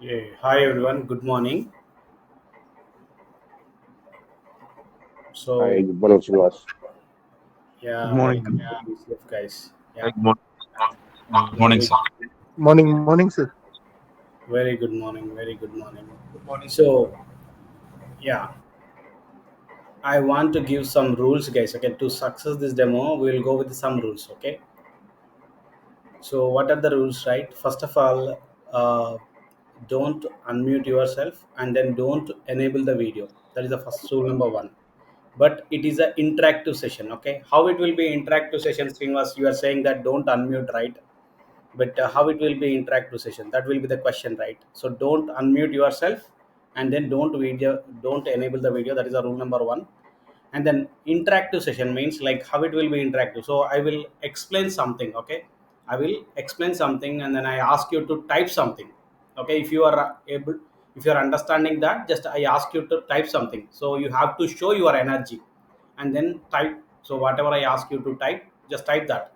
Yeah. Hi everyone, good morning. Hi, So good morning, Srinivas. Good yeah, welcome morning. to DCF guys. Hi, Yeah, good morning, very sir. Morning, sir. very good morning, very good morning. Good morning, sir. So yeah, I want to give some rules, guys. Okay, to success this demo, we will go with some rules. Okay, so what are the rules, right? First of all, don't unmute yourself, and then don't enable the video. That is the first rule number one. But it is an interactive session. Okay, how it will be interactive session, Srinivas? You are saying that don't unmute, right? But how it will be interactive session, that will be the question, right? So don't unmute yourself, and then don't enable the video. That is a rule number one. And then interactive session means like how it will be interactive. So I will explain something. Okay, I will explain something, and then I ask you to type something. Okay, if you are able, if you are understanding that, just I ask you to type something. So you have to show your energy, and then type. So whatever I ask you to type, just type that.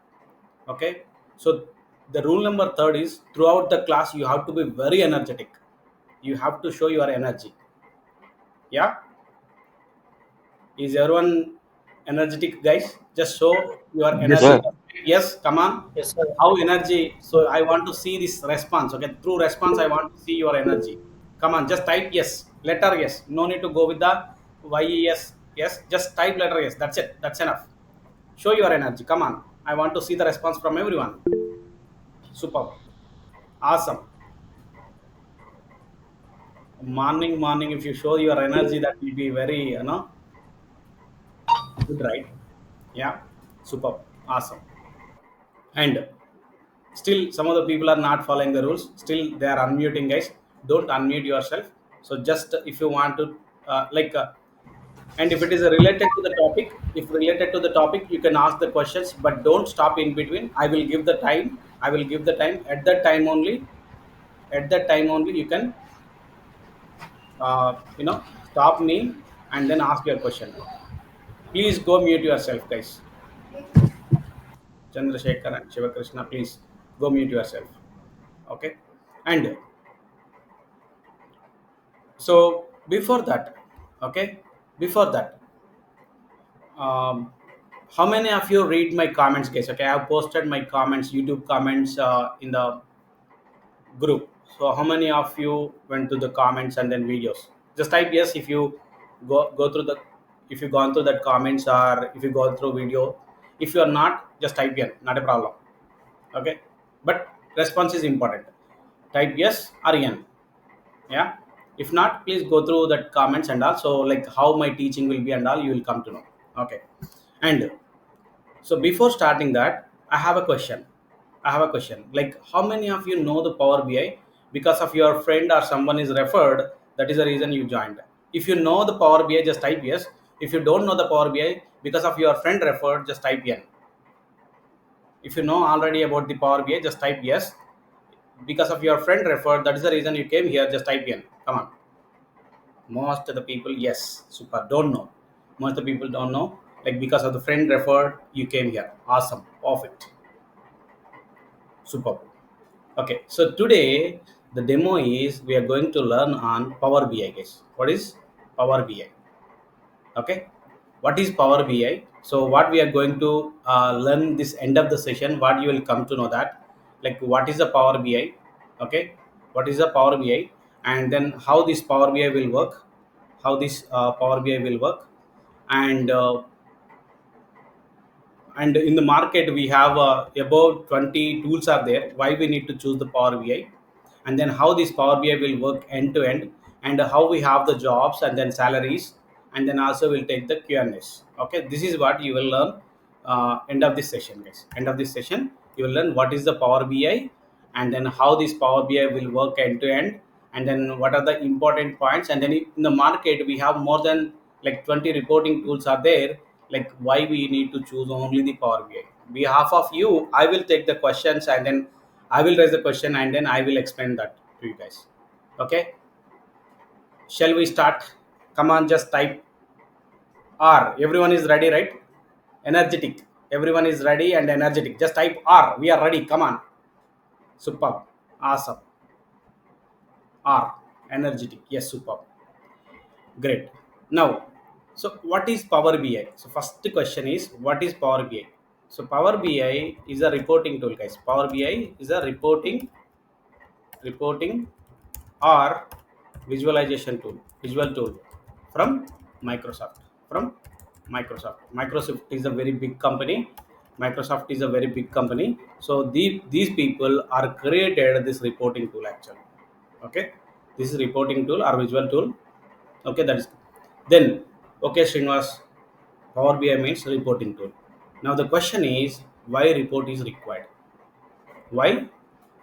Okay, so the rule number third is throughout the class you have to be very energetic. You have to show your energy. Yeah, is everyone energetic, guys? Just show your Yes, energy. sir. Sir, Yes, come on. Yes, sir. How energy? So I want to see this response. Okay, through response I want to see your energy. Come on, just type yes, letter yes. No need to go with the yes. Yes, just type letter yes. That's it, that's enough. Show your energy, come on. I want to see the response from everyone. Super, awesome. Morning, if you show your energy, that will be very, good, right? Yeah, super, awesome. And still some of the people are not following the rules, still they are unmuting, guys. Don't unmute yourself. So just if you want to, and if it is related to the topic, if related to the topic, you can ask the questions, but don't stop in between. I will give the time, I will give the time. At that time only, at that time only you can, stop me, and then ask your question. Please go mute yourself, guys. Chandrasekhar and Shivakrishna, please go mute yourself. Okay, and so before that, okay, before that, um, how many of you read my comments, guys? Okay, I have posted my comments, YouTube comments, in the group. So how many of you went to the comments and then videos? Just type yes if you go through the, if you gone through that comments, or if you go through video. If you are not, just type yes, not a problem. Okay, but response is important. Type yes or n. Yeah, if not, please go through that comments and also like how my teaching will be and all, you will come to know. Okay, and so before starting that, I have a question. I have a question, like how many of you know the Power BI because of your friend or someone is referred? That is the reason you joined. If you know the Power BI, just type yes. If you don't know the Power BI because of your friend referred, just type n. If you know already about the Power BI, just type yes. Because of your friend referred, that is the reason you came here, just type n. Come on. Most of the people, yes, super, don't know. Most of the people don't know. Like because of the friend referred, you came here. Awesome, perfect, super. Okay, so today the demo is we are going to learn on Power BI, guys. What is Power BI? Okay, what is Power BI? So what we are going to learn this end of the session, what you will come to know that, like what is the Power BI? Okay, what is the Power BI, and then how this Power BI will work, how this Power BI will work, and in the market we have about 20 tools are there. Why we need to choose the Power BI, and then how this Power BI will work end to end, and how we have the jobs and then salaries, and then also we'll take the Q&As. Okay, this is what you will learn end of this session, guys. End of this session you will learn what is the Power BI, and then how this Power BI will work end to end, and then what are the important points. And then in the market we have more than like 20 reporting tools are there. Like why we need to choose only the Power BI. Behalf of you, I will take the questions, and then I will raise the question, and then I will explain that to you guys. Okay, shall we start? Come on, just type R. Everyone is ready, right? Energetic. Everyone is ready and energetic. Just type R. We are ready. Come on. Superb. Awesome. R. Energetic. Yes, super. Great. Now, so what is Power BI? So first question is, what is Power BI? So Power BI is a reporting tool, guys. Power BI is a reporting or visualization tool, visual tool from Microsoft. From Microsoft. Microsoft is a very big company. Microsoft is a very big company. So these people are created this reporting tool actually. Okay, this is reporting tool or visual tool. Okay, that is then okay, Srinivas. Power BI means reporting tool. Now the question is why report is required? Why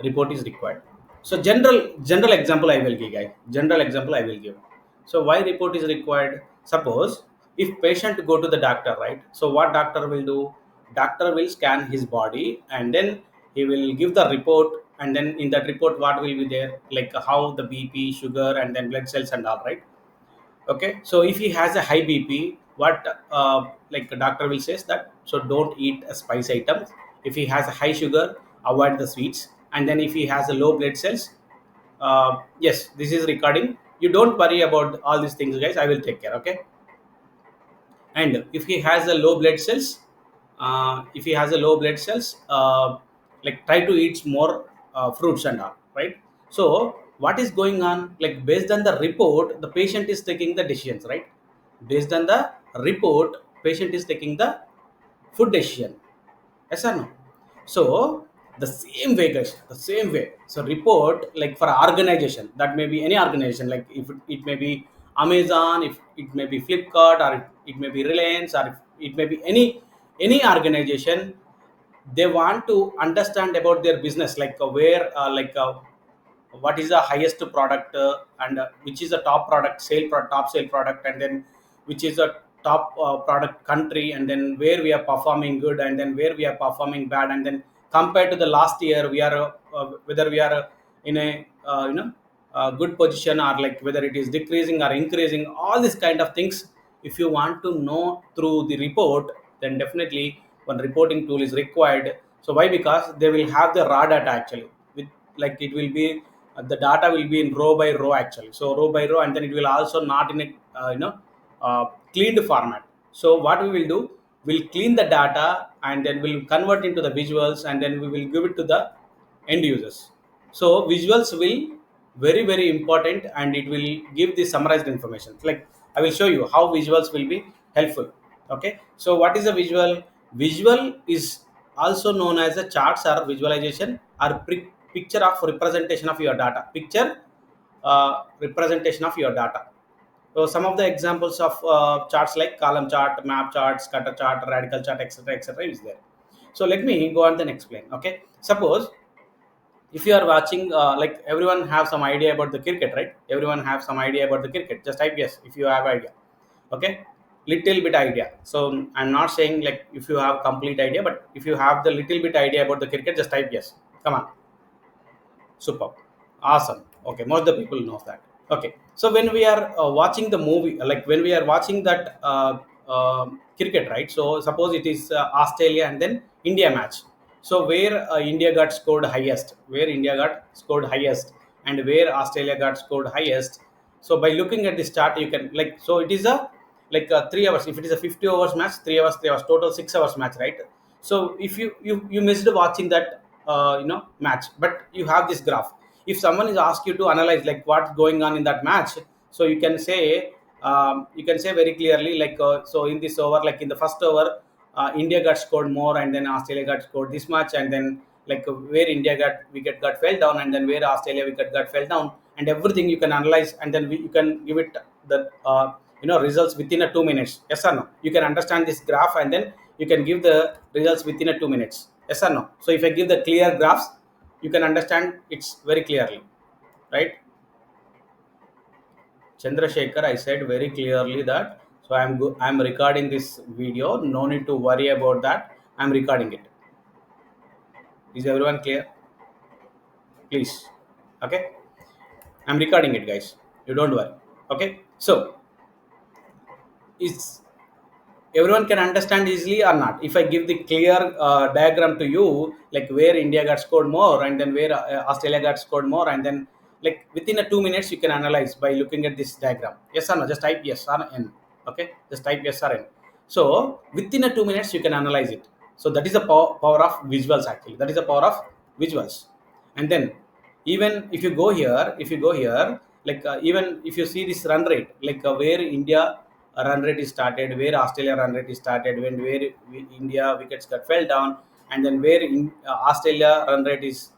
report is required? So general example I will give, guys. General example I will give. So why report is required? Suppose if patient go to the doctor, right? So what doctor will do? Doctor will scan his body and then he will give the report, and then in that report what will be there, like how the BP, sugar, and then blood cells and all, right? Okay, so if he has a high BP, what like the doctor will says that, so don't eat a spice items. If he has a high sugar, avoid the sweets. And then if he has a low blood cells, yes, this is recording. You don't worry about all these things, guys, I will take care. Okay, and if he has a low blood cells, if he has a low blood cells, like try to eat more fruits and all, right? So what is going on, like based on the report the patient is taking the decisions, right? Based on the report patient is taking the food decision. Yes or no? So the same way, guys, the same way. So report, like for organization, that may be any organization, like if it may be Amazon, if it may be Flipkart, or it may be Reliance, or if it may be any organization, they want to understand about their business, like where like what is the highest product, and which is the top product top sale product, and then which is the top product country, and then where we are performing good and then where we are performing bad, and then compared to the last year we are whether we are in a good position, or like whether it is decreasing or increasing, all these kind of things. If you want to know through the report, then definitely one reporting tool is required. So why? Because they will have the raw data actually, with like it will be the data will be in row by row actually, so row by row, and then it will also not in a cleaned format. So what we will do, we'll clean the data and then we'll convert into the visuals, and then we will give it to the end users. So visuals will very important, and it will give the summarized information. Like I will show you how visuals will be helpful. Okay, so what is a visual? Visual is also known as a charts or visualization or picture of representation of your data. Picture representation of your data. So some of the examples of charts like column chart, map chart, scatter chart, radical chart, etc is there. So let me go on and explain. Okay, suppose if you are watching, like everyone have some idea about the cricket, right? Everyone have some idea about the cricket. Just type yes if you have idea. Okay, little bit idea. So I'm not saying like if you have complete idea, but if you have the little bit idea about the cricket, just type yes. Come on. Super. Awesome. Okay, most of the people knows that. Okay, so when we are watching the movie, like when we are watching that cricket, right? So suppose it is Australia and then India match. So where India got scored highest, where India got scored highest, and where Australia got scored highest. So by looking at this chart, you can like, so it is a like 3 hours. If it is a 50 overs match, 3 hours, 3 hours, total 6 hours match, right? So if you missed watching that match, but you have this graph. If someone is asked you to analyze like what's going on in that match, so you can say very clearly like so in this over, like in the first over, India got scored more, and then Australia got scored this much, and then like where India got fell down, and then where Australia got fell down, and everything you can analyze, and then you can give it the results within a 2 minutes. Yes or no? You can understand this graph, and then you can give the results within a 2 minutes. Yes or no? So if I give the clear graphs, you can understand it's very clearly, right? Chandrasekhar, I said very clearly that. So I'm recording this video. No need to worry about that. I'm recording it. Is everyone clear? Please. Okay. I'm recording it, guys. You don't worry. Okay. So is everyone can understand easily or not? If I give the clear diagram to you, like where India got scored more, and then where Australia got scored more, and then like within a 2 minutes you can analyze by looking at this diagram. Yes or no? Just type yes or n. Okay, just type yes or n. So within a 2 minutes you can analyze it. So that is the power of visuals actually. That is the power of visuals. And then even if you go here, like even if you see this run rate, like where India run rate is started, where Australia run rate is started, when where India wickets got fell down, and then where Australia run rate is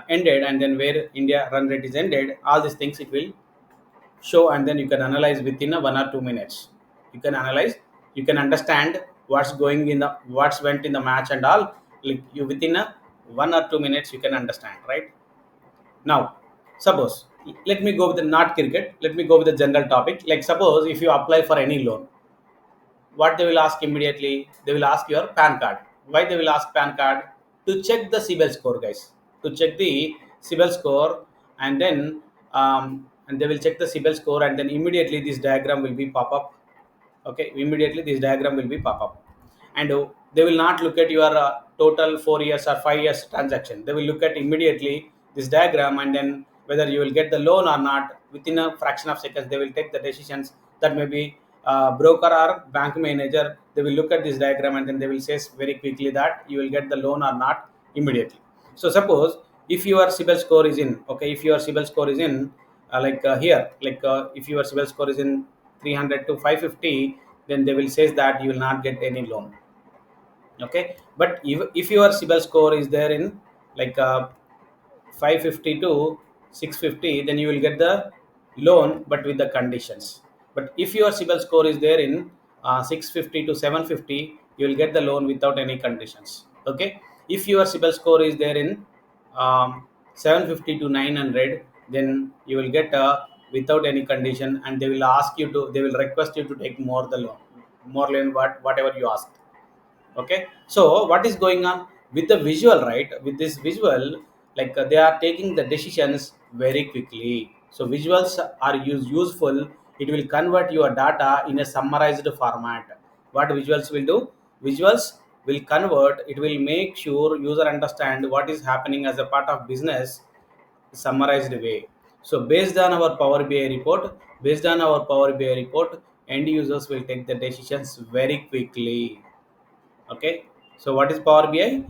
ended, and then where India run rate is ended, all these things it will show, and then you can analyze within a 1 or 2 minutes. You can analyze, you can understand what's going in the what's went in the match and all. Like you within a 1 or 2 minutes you can understand, right? Now, suppose let me go with the not cricket. Let me go with the general topic. Like suppose if you apply for any loan, what they will ask immediately, they will ask your pan card. Why they will ask pan card? To check the CIBIL score, guys. To check the CIBIL score. And then and they will check the CIBIL score, and then immediately this diagram will be pop up. Okay, immediately this diagram will be pop up. And they will not look at your total 4 years or 5 years transaction. They will look at immediately this diagram, and then whether you will get the loan or not, within a fraction of seconds they will take the decisions. That may be broker or bank manager. They will look at this diagram, and then they will say very quickly that you will get the loan or not immediately. So suppose if your CIBIL score is in, okay, if your CIBIL score is in here, like if your CIBIL score is in 300 to 550, then they will say that you will not get any loan. Okay, but if your CIBIL score is there in like 550 to 650, then you will get the loan, but with the conditions. But if your CIBIL score is there in 650 to 750, you will get the loan without any conditions. Okay, if your CIBIL score is there in 750 to 900, then you will get without any condition, and they will ask you to, they will request you to take more the loan, more loan, whatever you ask. Okay, so what is going on with the visual, right? With this visual, like they are taking the decisions very quickly. So visuals are useful. It will convert your data in a summarized format. What visuals will do? Visuals will convert, it will make sure user understand what is happening as a part of business, summarized way. So based on our Power BI report, end users will take the decisions very quickly. Okay, so what is Power BI?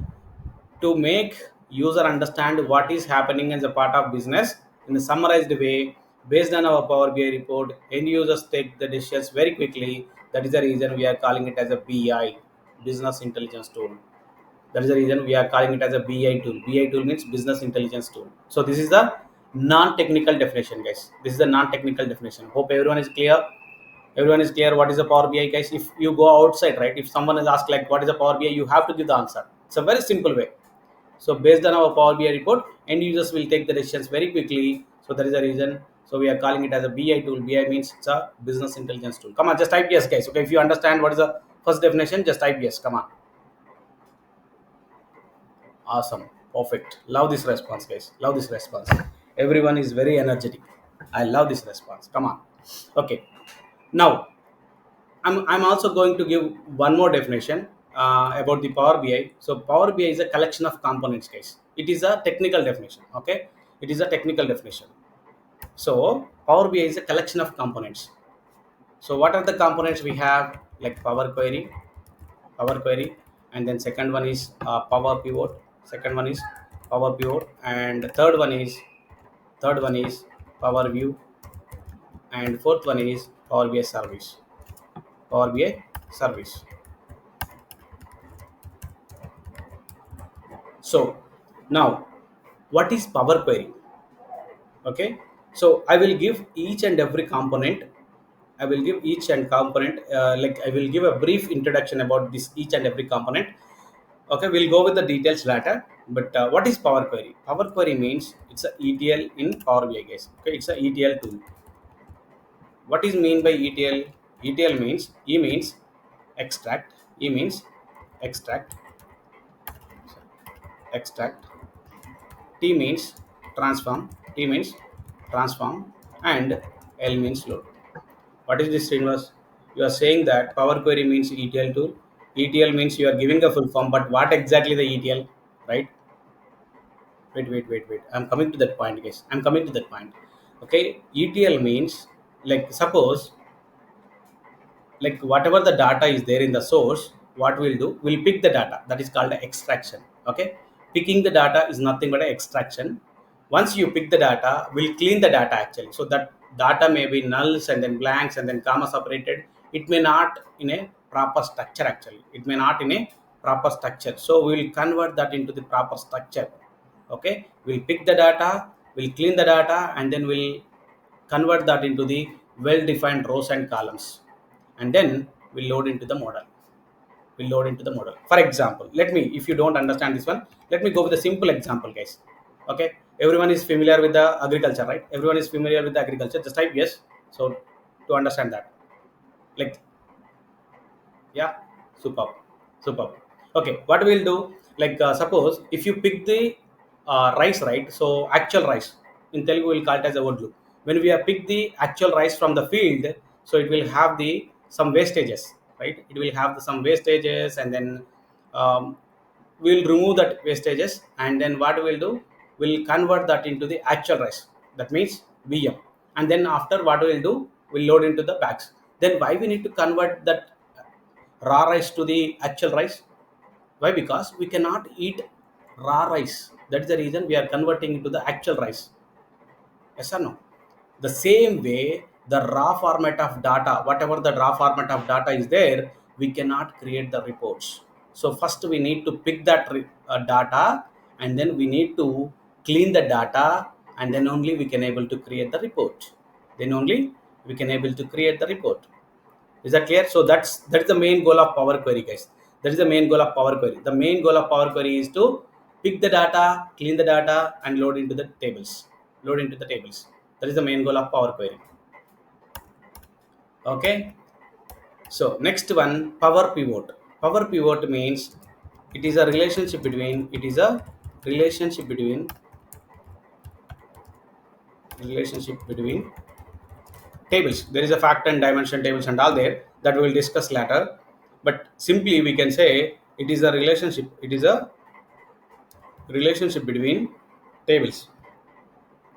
To make user understand what is happening as a part of business in a summarized way. Based on our Power BI report, end users take the decisions very quickly. That is the reason we are calling it as a BI, business intelligence tool. That is the reason we are calling it as a BI tool. BI tool means business intelligence tool. So this is the non-technical definition, guys. This is the non-technical definition. Hope everyone is clear. Everyone is clear what is the Power BI, guys. If you go outside, right, if someone is asked like what is the Power BI, you have to give the answer. It's a very simple way. So based on our Power BI report, end users will take the decisions very quickly. So that is the reason. So we are calling it as a BI tool. BI means it's a business intelligence tool. Come on, just type yes, guys. Okay, if you understand what is the first definition, just type yes. Come on. Awesome. Perfect. Love this response, guys. Love this response. Everyone is very energetic. I love this response. Come on. Okay. Now, I'm also going to give one more definition about the Power BI. So Power BI is a collection of components, guys. It is a technical definition. Okay, it is a technical definition. So Power BI is a collection of components. So what are the components we have? Like Power Query, and then second one is Power Pivot. Second one is Power Pivot, and third one is Power View, and fourth one is Power BI Service. Power BI Service. So now, what is Power Query? Okay, so I will give each and every component. I will give each and component, like I will give a brief introduction about this each and every component. Okay, we'll go with the details later. But what is Power Query? Power Query means it's a ETL in Power BI, guys. Okay, it's a ETL tool. What is mean by ETL? ETL means E means extract, E means extract, extract, T means transform, T means transform, and L means load. What is this, Srinivas? You are saying that Power Query means ETL tool. ETL means you are giving a full form, but what exactly the ETL, right? Wait. I'm coming to that point, guys. I'm coming to that point. Okay, ETL means, like, suppose, like, whatever the data is there in the source, what we'll do, we'll pick the data. That is called extraction. Okay, picking the data is nothing but an extraction. Once you pick the data, we'll clean the data actually, so that data may be nulls and then blanks and then comma separated. It may not in a proper structure actually, it may not in a proper structure, so we'll convert that into the proper structure. Okay, we'll pick the data, we'll clean the data, and then we'll convert that into the well defined rows and columns, and then we'll load into the model. We'll load into the model. For example, let me, if you don't understand this one, let me go with a simple example, guys. Okay, everyone is familiar with the agriculture, right? Everyone is familiar with the agriculture, just type yes. So to understand that, like, yeah, superb, superb. Okay, what we'll do, like, suppose if you pick the rice, right? So actual rice, in Telugu we'll call it as a odlu. When we have picked the actual rice from the field, so it will have the some wastages, right? It will have some wastages, and then um, we'll remove that wastages, and then what we'll do, we'll convert that into the actual rice. That means VM. And then after, what we'll do, we'll load into the bags. Then why we need to convert that raw rice to the actual rice? Why? Because we cannot eat raw rice. That is the reason we are converting it to the actual rice. Yes or no? The same way, the raw format of data, whatever the raw format of data is there, we cannot create the reports. So first we need to pick that data, and then we need to clean the data, and then only we can able to create the report. Then only we can able to create the report. Is that clear? So that's the main goal of Power Query, guys. That is the main goal of Power Query. The main goal of Power Query is to pick the data, clean the data, and load into the tables. Load into the tables. That is the main goal of Power Query. Okay. So next one, Power Pivot. Power Pivot means it is a relationship between. It is a relationship between relationship between tables. There is a fact and dimension tables and all there that we will discuss later. But simply we can say it is a relationship. It is a relationship between tables.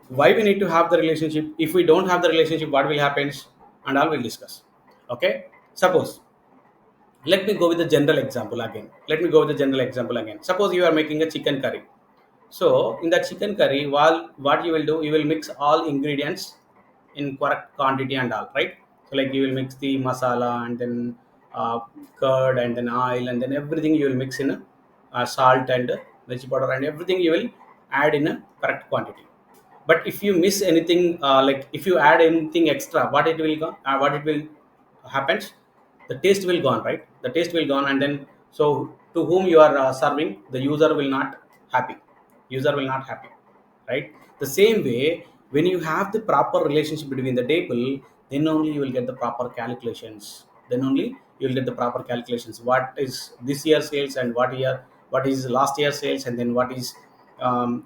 Why we need to have the relationship? If we don't have the relationship, what will happen? And all will discuss. Okay. Suppose, let me go with the general example again. Let me go with the general example again. Suppose you are making a chicken curry. So in that chicken curry, what you will do, you will mix all ingredients in correct quantity and all, right? So like you will mix the masala, and then curd, and then oil, and then everything you will mix in a salt and veggie powder, and everything you will add in a correct quantity. But if you miss anything, like if you add anything extra, what it will happens, the taste will gone, right? The taste will gone, and then, so to whom you are serving, the user will not happy. User will not happy, right? The same way, when you have the proper relationship between the table, then only you will get the proper calculations. Then only you will get the proper calculations. What is this year sales, and what is last year sales, and then what is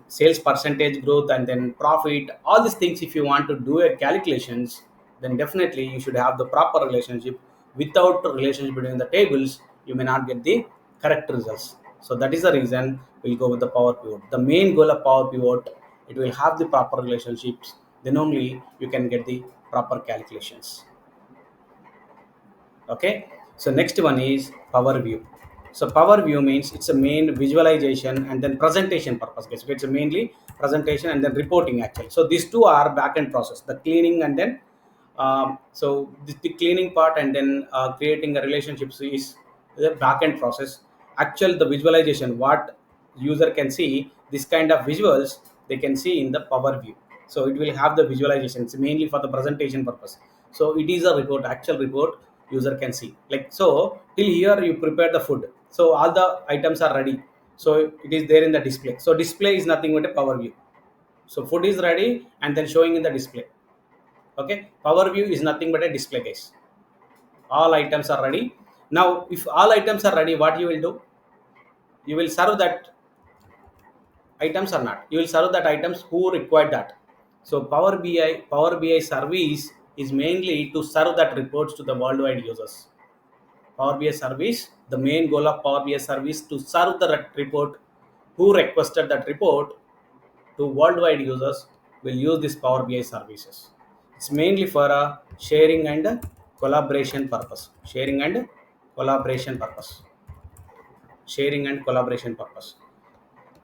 sales percentage growth, and then profit, all these things. If you want to do a calculations, then definitely you should have the proper relationship. Without the relationship between the tables, you may not get the correct results. So that is the reason we'll go with the Power Pivot. The main goal of Power Pivot, it will have the proper relationships. Then only you can get the proper calculations. Okay, so next one is Power View. So Power View means it's a main visualization and then presentation purpose, guys. So it's a mainly presentation and then reporting actually. So these two are back end process, the cleaning, and then so the cleaning part, and then creating a relationships is the back end process. Actual the visualization, what user can see, this kind of visuals they can see in the Power View. So it will have the visualization. It's mainly for the presentation purpose. So it is a report, actual report user can see. Like, so till here you prepare the food. So all the items are ready. So it is there in the display. So display is nothing but a Power View. So food is ready and then showing in the display. Okay, Power View is nothing but a display, guys. All items are ready. Now if all items are ready, what you will do, you will serve that items or not, you will serve that items who require that. So Power BI service is mainly to serve that reports to the worldwide users. Power BI service, the main goal of Power BI service to serve the report who requested that report to worldwide users will use this Power BI services. It's mainly for a sharing and collaboration purpose. Sharing and collaboration purpose.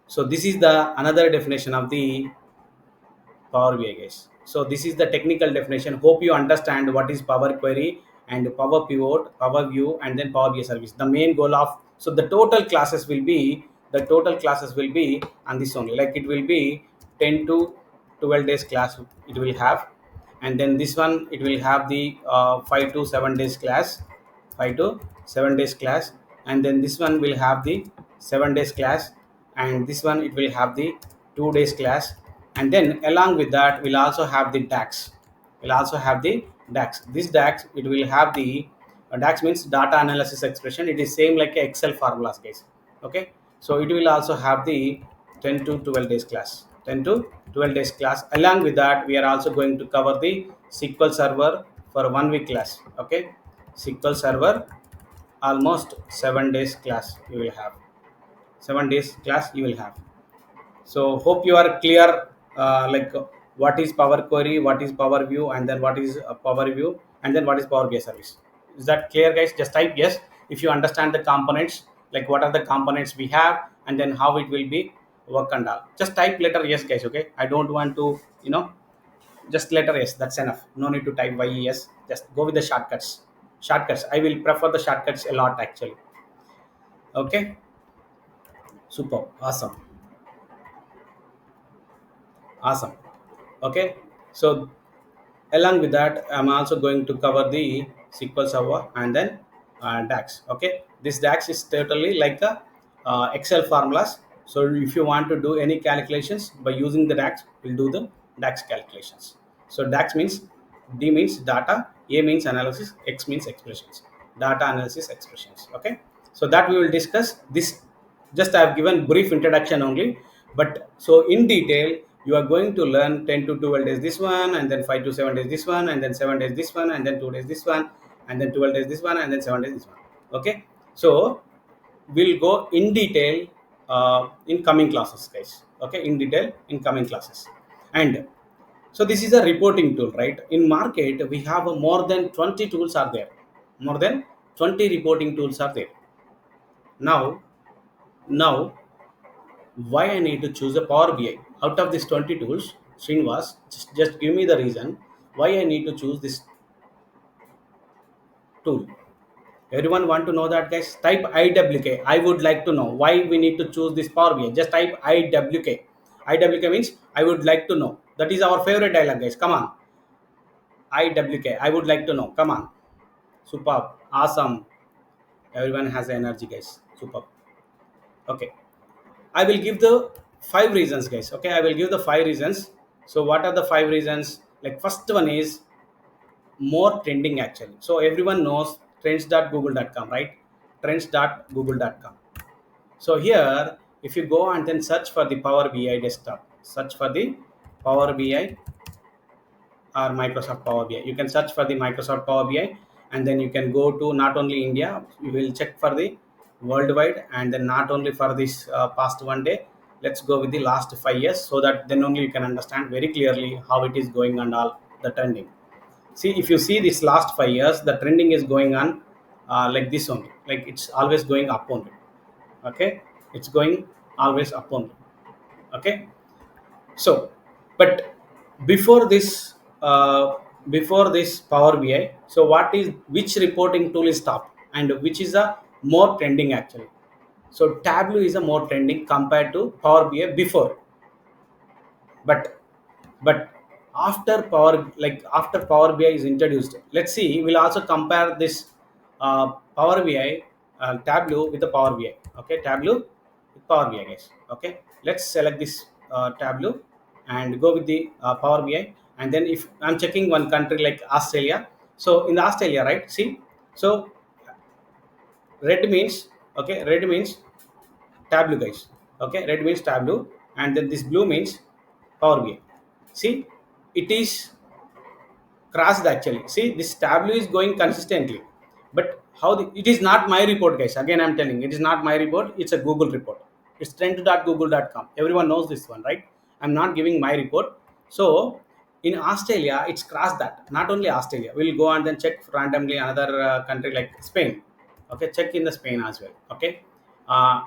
So this is the another definition of the Power BI, guys. So this is the technical definition. Hope you understand what is Power Query and Power Pivot, Power View, and then Power BI service. The main goal of, so the total classes will be on this only. Like it will be 10 to 12 days class. It will have, and then this one it will have the 5 to 7 days class, 5 to 7 days class, and then this one will have the 7 days class, and this one it will have the 2 days class, and then along with that we'll also have the DAX. This DAX it will have the DAX means data analysis expression. It is same like a Excel formulas, guys. Okay, so it will also have the 10 to 12 days class. 10 to 12 days class. Along with that, we are also going to cover the SQL Server for 1 week class. Okay, SQL Server almost 7 days class you will have. 7 days class you will have. So hope you are clear, like what is Power Query, what is Power View, and then what is Power View, and then what is Power BI service. Is that clear, guys? Just type yes if you understand the components, like what are the components we have, and then how it will be work and all. Just type letter yes, guys. Okay, I don't want to, just letter yes. That's enough. No need to type yes. Just go with the shortcuts. Shortcuts. I will prefer the shortcuts a lot actually. Okay, super, awesome. Okay, so along with that I'm also going to cover the SQL Server and then DAX. Okay, this DAX is totally like a Excel formulas. So if you want to do any calculations by using the DAX, we'll do the DAX calculations. So DAX means, D means data, A means analysis, X means expressions, data analysis expressions. Okay, so that we will discuss this. Just I have given brief introduction only, but so in detail you are going to learn 10 to 12 days this one, and then 5 to 7 days this one, and then 7 days this one, and then 2 days this one, and then 12 days this one, and then 7 days this one. Okay, so we'll go in detail in coming classes, guys. Okay, in detail in coming classes. And so this is a reporting tool, right? In market we have more than 20 tools are there. More than 20 reporting tools are there. Now now why I need to choose a Power BI out of these 20 tools? Srinivas, just give me the reason why I need to choose this tool. Everyone want to know that, guys? Type IWK. I would like to know why we need to choose this Power BI. Just type IWK. IWK means I would like to know. That is our favorite dialogue, guys. Come on. IWK. I would like to know. Come on. Superb. Awesome. Everyone has energy, guys. Superb. Okay. I will give the 5 reasons, guys. Okay, I will give the 5 reasons. So, what are the 5 reasons? Like, first one is more trending actually. So, everyone knows trends.google.com, right? Trends.google.com. So, here, if you go and then search for the Power BI desktop, search for the Power BI or Microsoft Power BI. You can search for the Microsoft Power BI, and then you can go to not only India, you will check for the worldwide, and then not only for this past 1 day. Let's go with the last 5 years, so that then only you can understand very clearly how it is going and all the trending. See, if you see this last 5 years, the trending is going on like this only, like it's always going up only. Okay, it's going always up only. Okay, so, but before this, before this Power BI, so what is, which reporting tool is top and which is a more trending actually? So Tableau is a more trending compared to Power BI before, but after Power BI is introduced, let's see. We'll also compare this Power BI Tableau with the Power BI. Okay, Tableau with Power BI, guys. Okay, let's select this Tableau and go with the Power BI. And then if I'm checking one country like Australia, so in the Australia, right? See, so red means, okay, red means Tableau, guys. Okay, red means Tableau, and then this blue means Power BI. See, it is crossed actually. See, this Tableau is going consistently, but how it is not my report, guys. Again, I'm telling it is not my report. It's a Google report. It's trend.google.com. Everyone knows this one, right? I'm not giving my report. So in Australia it's crossed that. Not only Australia, we'll go and then check randomly another country like Spain. Okay, check in the Spain as well. Okay, uh,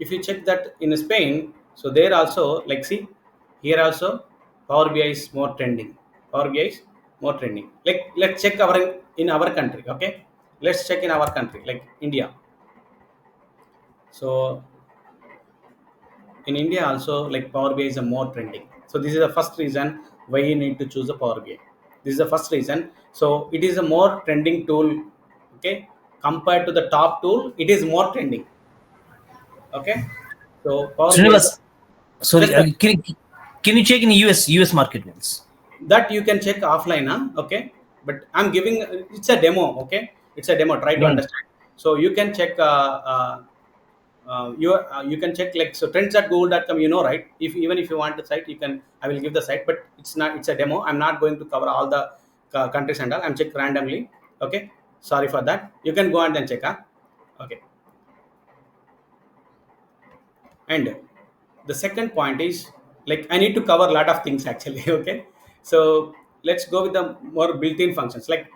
if you check that in Spain, so there also, like, see, here also Power BI is more trending. Power BI is more trending. Like, let's check our in our country. Okay, let's check in our country like India. So in India also, like, Power BI is a more trending. So this is the first reason why you need to choose the Power BI. This is the first reason. So it is a more trending tool. Okay, compared to the top tool, it is more trending. Okay, so Power BI is Srinivas, sorry, just that. can you check in US market once? That you can check offline, huh? Okay, but I'm giving, it's a demo. Okay, it's a demo, try to No. understand. So you can check you can check, like, so trends at google.com, right? If even if you want the site, you can, I will give the site, but it's not, it's a demo. I'm not going to cover all the countries and all. I'm check randomly. Okay, sorry for that. You can go and then check, huh? Okay. And the second point is, like, I need to cover a lot of things actually. Okay, so let's go with the more built-in functions. Like,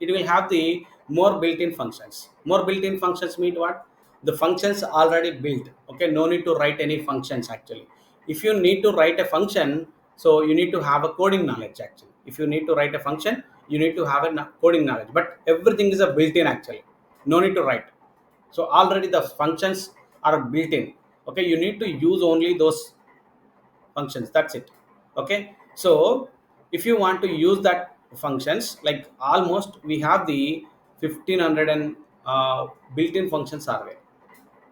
it will have the more built-in functions. More built-in functions mean what? The functions already built. Okay, no need to write any functions actually. If you need to write a function, so you need to have a coding knowledge actually. If you need to write a function, you need to have a coding knowledge, but everything is a built-in actually. No need to write. So already the functions are built in. Okay, you need to use only those functions, that's it. Okay, so if you want to use that functions, like, almost we have the 1500 and built-in functions are there.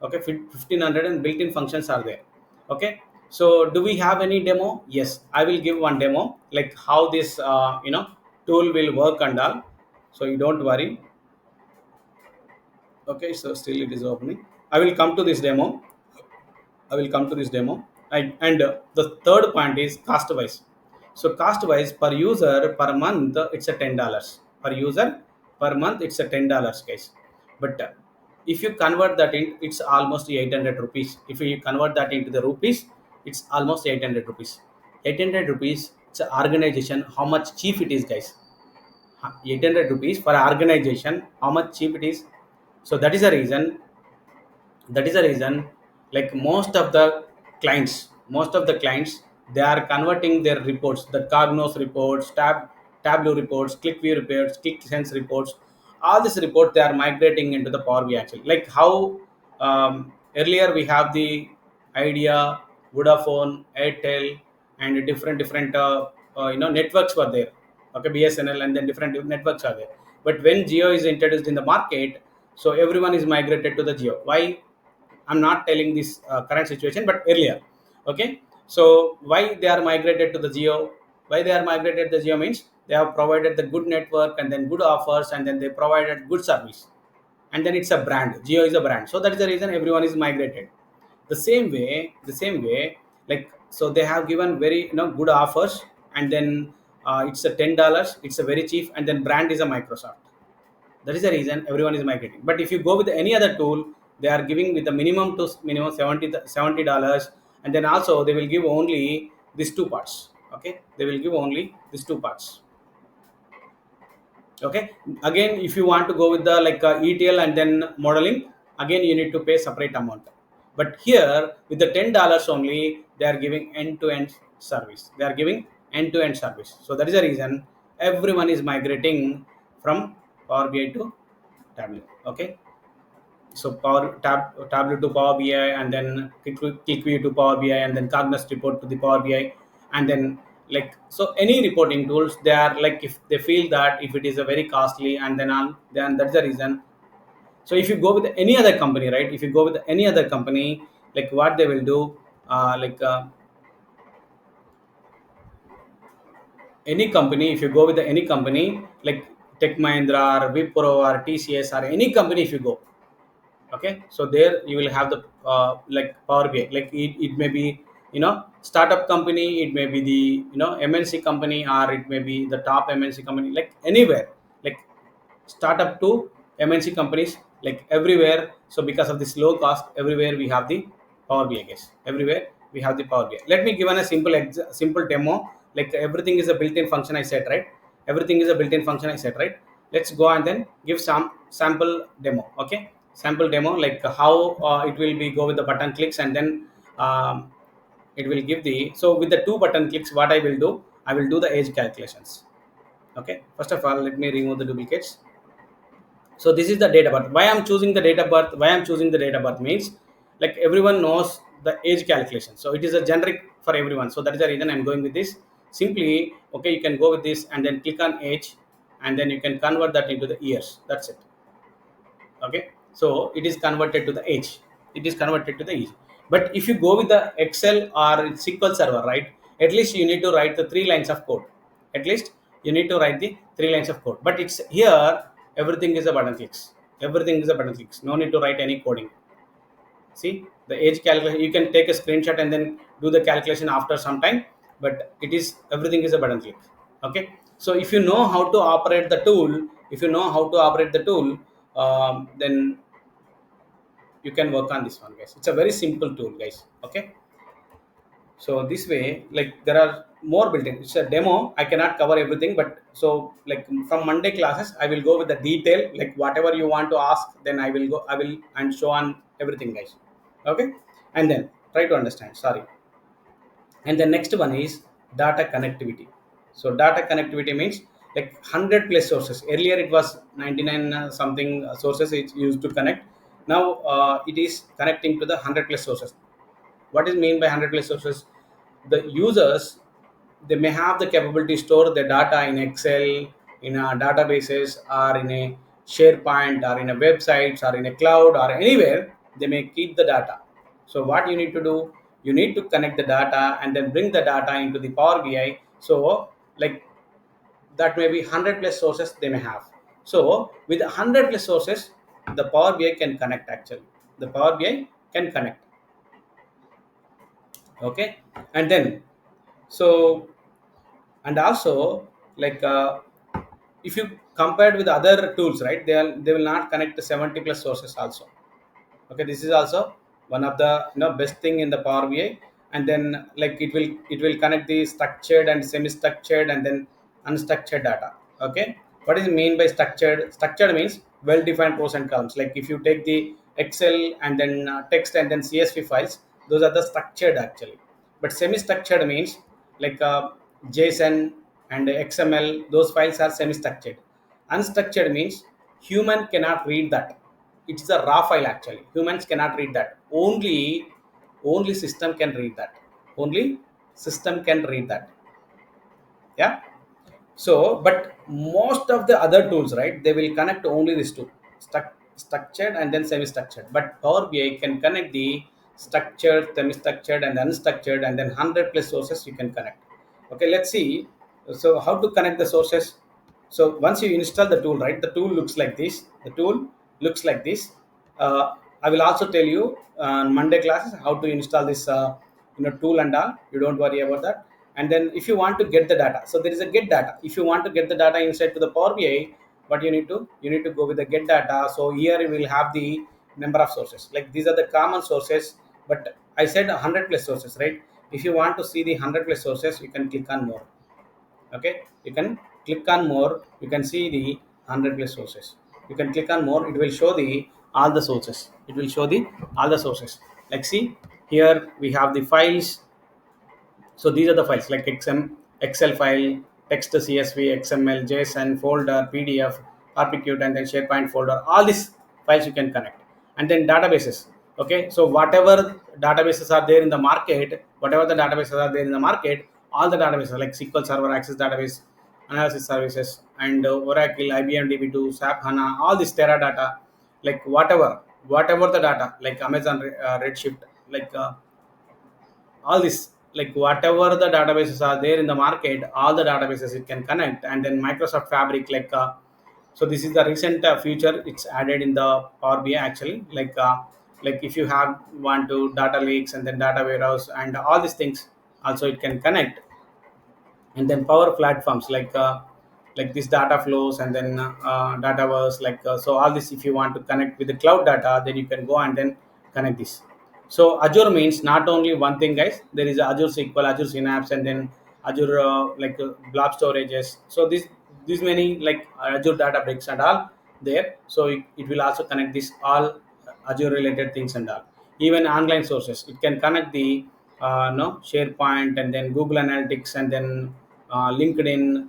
Okay, 1500 and built-in functions are there. Okay, so do we have any demo? Yes, I will give one demo, like how this tool will work and all. So you don't worry. Okay, so still it is opening. I will come to this demo. I will come to this demo. And the third point is cost wise. So cost wise, per user per month, it's a $10 per user per month. It's a $10, guys. But if you convert that in, it's almost 800 rupees. If you convert that into the rupees, it's almost 800 rupees. 800 rupees. It's an organization. How much cheap it is, guys? 800 rupees for an organization. How much cheap it is? So that is the reason, like, most of the clients, they are converting their reports, the Cognos reports, Tableau reports, ClickView reports, ClickSense reports. All these reports, they are migrating into the Power BI actually. Like how, earlier we have the Idea, Vodafone, Airtel, and different networks were there. Okay, BSNL, and then different networks are there. But when Geo is introduced in the market, so everyone is migrated to the Geo. Why? I'm not telling this current situation, but earlier. Okay, so why they are migrated to the Geo? Why they are migrated to the Geo means they have provided the good network and then good offers, and then they provided good service, and then it's a brand. Geo is a brand, so that is the reason everyone is migrated. The same way, like, so they have given very good offers, and then it's a $10. It's a very cheap, and then brand is a Microsoft. That is the reason everyone is migrating. But if you go with any other tool, they are giving with the minimum to minimum $70, and then also they will give only these two parts. Okay, they will give only these two parts. Okay, again, if you want to go with the, like, ETL and then modeling, again you need to pay separate amount. But here with the $10 only, they are giving end-to-end service. They are giving end-to-end service. So that is the reason everyone is migrating from Power BI to Tableau. Okay, so Tableau to Power BI, and then ClickView to Power BI, and then Cognos report to the Power BI, and then, like, so any reporting tools, they are, like, if they feel that if it is a very costly, and then on, then that's the reason. So if you go with any other company, right? If you go with any other company, like, what they will do, like, any company, if you go with any company like Tech Mahindra or Wipro or TCS or any company, if you go, okay, so there you will have the like Power BI. Like, it may be startup company, it may be the MNC company, or it may be the top MNC company, like anywhere, like startup to MNC companies, like everywhere. So because of this low cost, everywhere we have the Power BI, guys. Everywhere we have the Power BI. Let me give an a simple demo. Like everything is a built-in function, I said, right? Everything is a built-in function, I said, right? Let's go and then give some sample demo. Okay, sample demo, like how it will be go with the button clicks, and then it will give the, so with the two button clicks, what I will do, I will do the age calculations. Okay, first of all, let me remove the duplicates. So this is the date of birth. Why I'm choosing the date of birth? Why I'm choosing the date of birth means, like everyone knows the age calculation. So it is a generic for everyone. So that is the reason I'm going with this. Simply, okay, you can go with this and then click on age, and then you can convert that into the years. That's it. Okay, so it is converted to the age, it is converted to the age. But if you go with the Excel or SQL server, right, at least you need to write the 3 lines of code. At least you need to write the 3 lines of code. But it's here, everything is a button clicks, everything is a button clicks, no need to write any coding. See the age calculation, you can take a screenshot and then do the calculation after some time, but it is, everything is a button click. Okay, so if you know how to operate the tool, if you know how to operate the tool, then you can work on this one, guys. It's a very simple tool, guys. Okay, so this way, like there are more built-in, it's a demo, I cannot cover everything, but so like from Monday classes I will go with the detail, like whatever you want to ask, then I will go, I will and show on everything, guys. Okay, and then try to understand, sorry. And the next one is data connectivity. So data connectivity means like 100 plus sources. Earlier it was 99 something sources it used to connect. Now it is connecting to the 100 plus sources. What is mean by 100 plus sources? The users, they may have the capability to store the data in Excel, in a databases, or in a SharePoint, or in a websites, or in a cloud, or anywhere they may keep the data. So what you need to do, you need to connect the data and then bring the data into the Power BI. So like that may be 100 plus sources they may have. So with 100 plus sources, the Power BI can connect actually. The Power BI can connect. Okay, and then so, and also like if you compared with other tools, right, they will not connect to 70 plus sources also. Okay, this is also one of the, best thing in the Power BI. And then like it will connect the structured and semi structured and then unstructured data. Okay, what is mean by structured? Structured means well defined rows and columns. Like if you take the Excel and then text and then CSV files, those are the structured actually. But semi structured means like JSON and XML, those files are semi structured. Unstructured means human cannot read that. It's a raw file actually, humans cannot read that. Only system can read that. Only system can read that. Yeah. So but most of the other tools, right, they will connect only these two, structured and then semi structured. But Power BI can connect the structured, semi structured, and unstructured, and then 100 plus sources you can connect. Okay, let's see. So how to connect the sources? So once you install the tool, right, the tool looks like this. The tool looks like this. I will also tell you on Monday classes how to install this tool and all. You don't worry about that. And then if you want to get the data, so there is a get data. If you want to get the data inside to the Power BI, what you need to go with the get data. So here you will have the number of sources, like these are the common sources. But I said 100 plus sources, right? If you want to see the 100 plus sources, you can click on more. Okay, you can click on more, you can see the 100 plus sources. You can click on more, it will show the all the sources. It will show the all the sources. Like see, here we have the files. So these are the files like Excel file, text CSV, XML, JSON, folder, PDF, RPQ, and then SharePoint folder. All these files you can connect. And then databases. Okay, so whatever databases are there in the market, all the databases like SQL Server, Access Database, Analysis Services, and Oracle, IBM DB2, SAP HANA, all this Teradata, like whatever the data, like Amazon Redshift, like all this, like whatever the databases are there in the market, all the databases it can connect. And then Microsoft Fabric, like so this is the recent feature it's added in the Power BI actually. Like if you have want to data lakes and then data warehouse and all these things, also it can connect. And then power platforms like this data flows and then dataverse, like so all this, if you want to connect with the cloud data, then you can go and then connect this. So Azure means not only one thing, guys. There is Azure SQL, Azure Synapse, and then Azure blob storages. So this many like Azure Databricks and all there. So it will also connect this all Azure related things and all. Even online sources, it can connect the no SharePoint and then Google Analytics and then LinkedIn.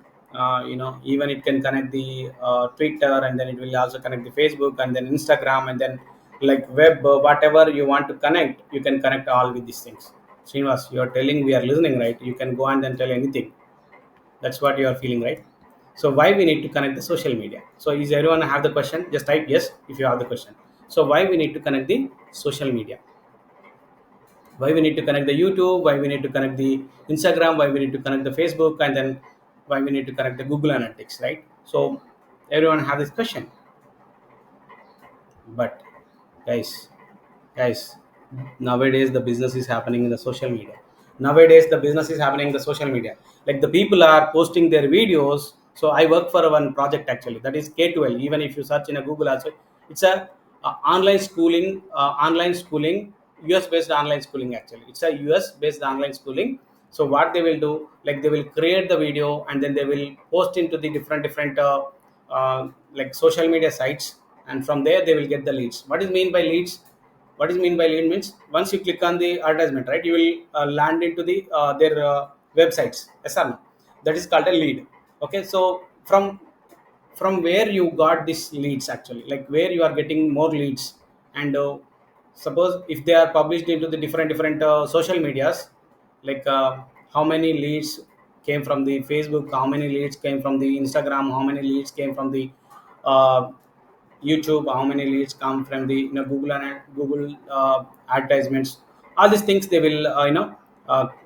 Even it can connect the Twitter, and then it will also connect the Facebook and then Instagram, and then like web, whatever you want to connect, you can connect all with these things. Srinivas, you are telling, we are listening, right? You can go and then tell anything. That's what you are feeling, right? So why we need to connect the social media? So is everyone have the question? Just type yes if you have the question. So why we need to connect the social media? Why we need to connect the YouTube? Why we need to connect the Instagram? Why we need to connect the Facebook? And then why we need to connect the Google Analytics, right? So everyone have this question. But guys, nowadays the business is happening in the social media. Nowadays the business is happening in the social media. Like the people are posting their videos. So I work for one project actually, that is K12. Even if you search in a Google also, it's a online schooling, US based online schooling. Actually, it's a US based online schooling. So what they will do, like they will create the video and then they will post into the different like social media sites, and from there they will get the leads. What is mean by leads? What is mean by lead means, once you click on the advertisement, right, you will land into the their websites. Yes or no? That is called a lead. Okay, so from where you got these leads, actually, like where you are getting more leads. And suppose if they are published into the different social medias, like how many leads came from the Facebook, how many leads came from the Instagram, how many leads came from the uh, YouTube, how many leads come from the Google advertisements. All these things they will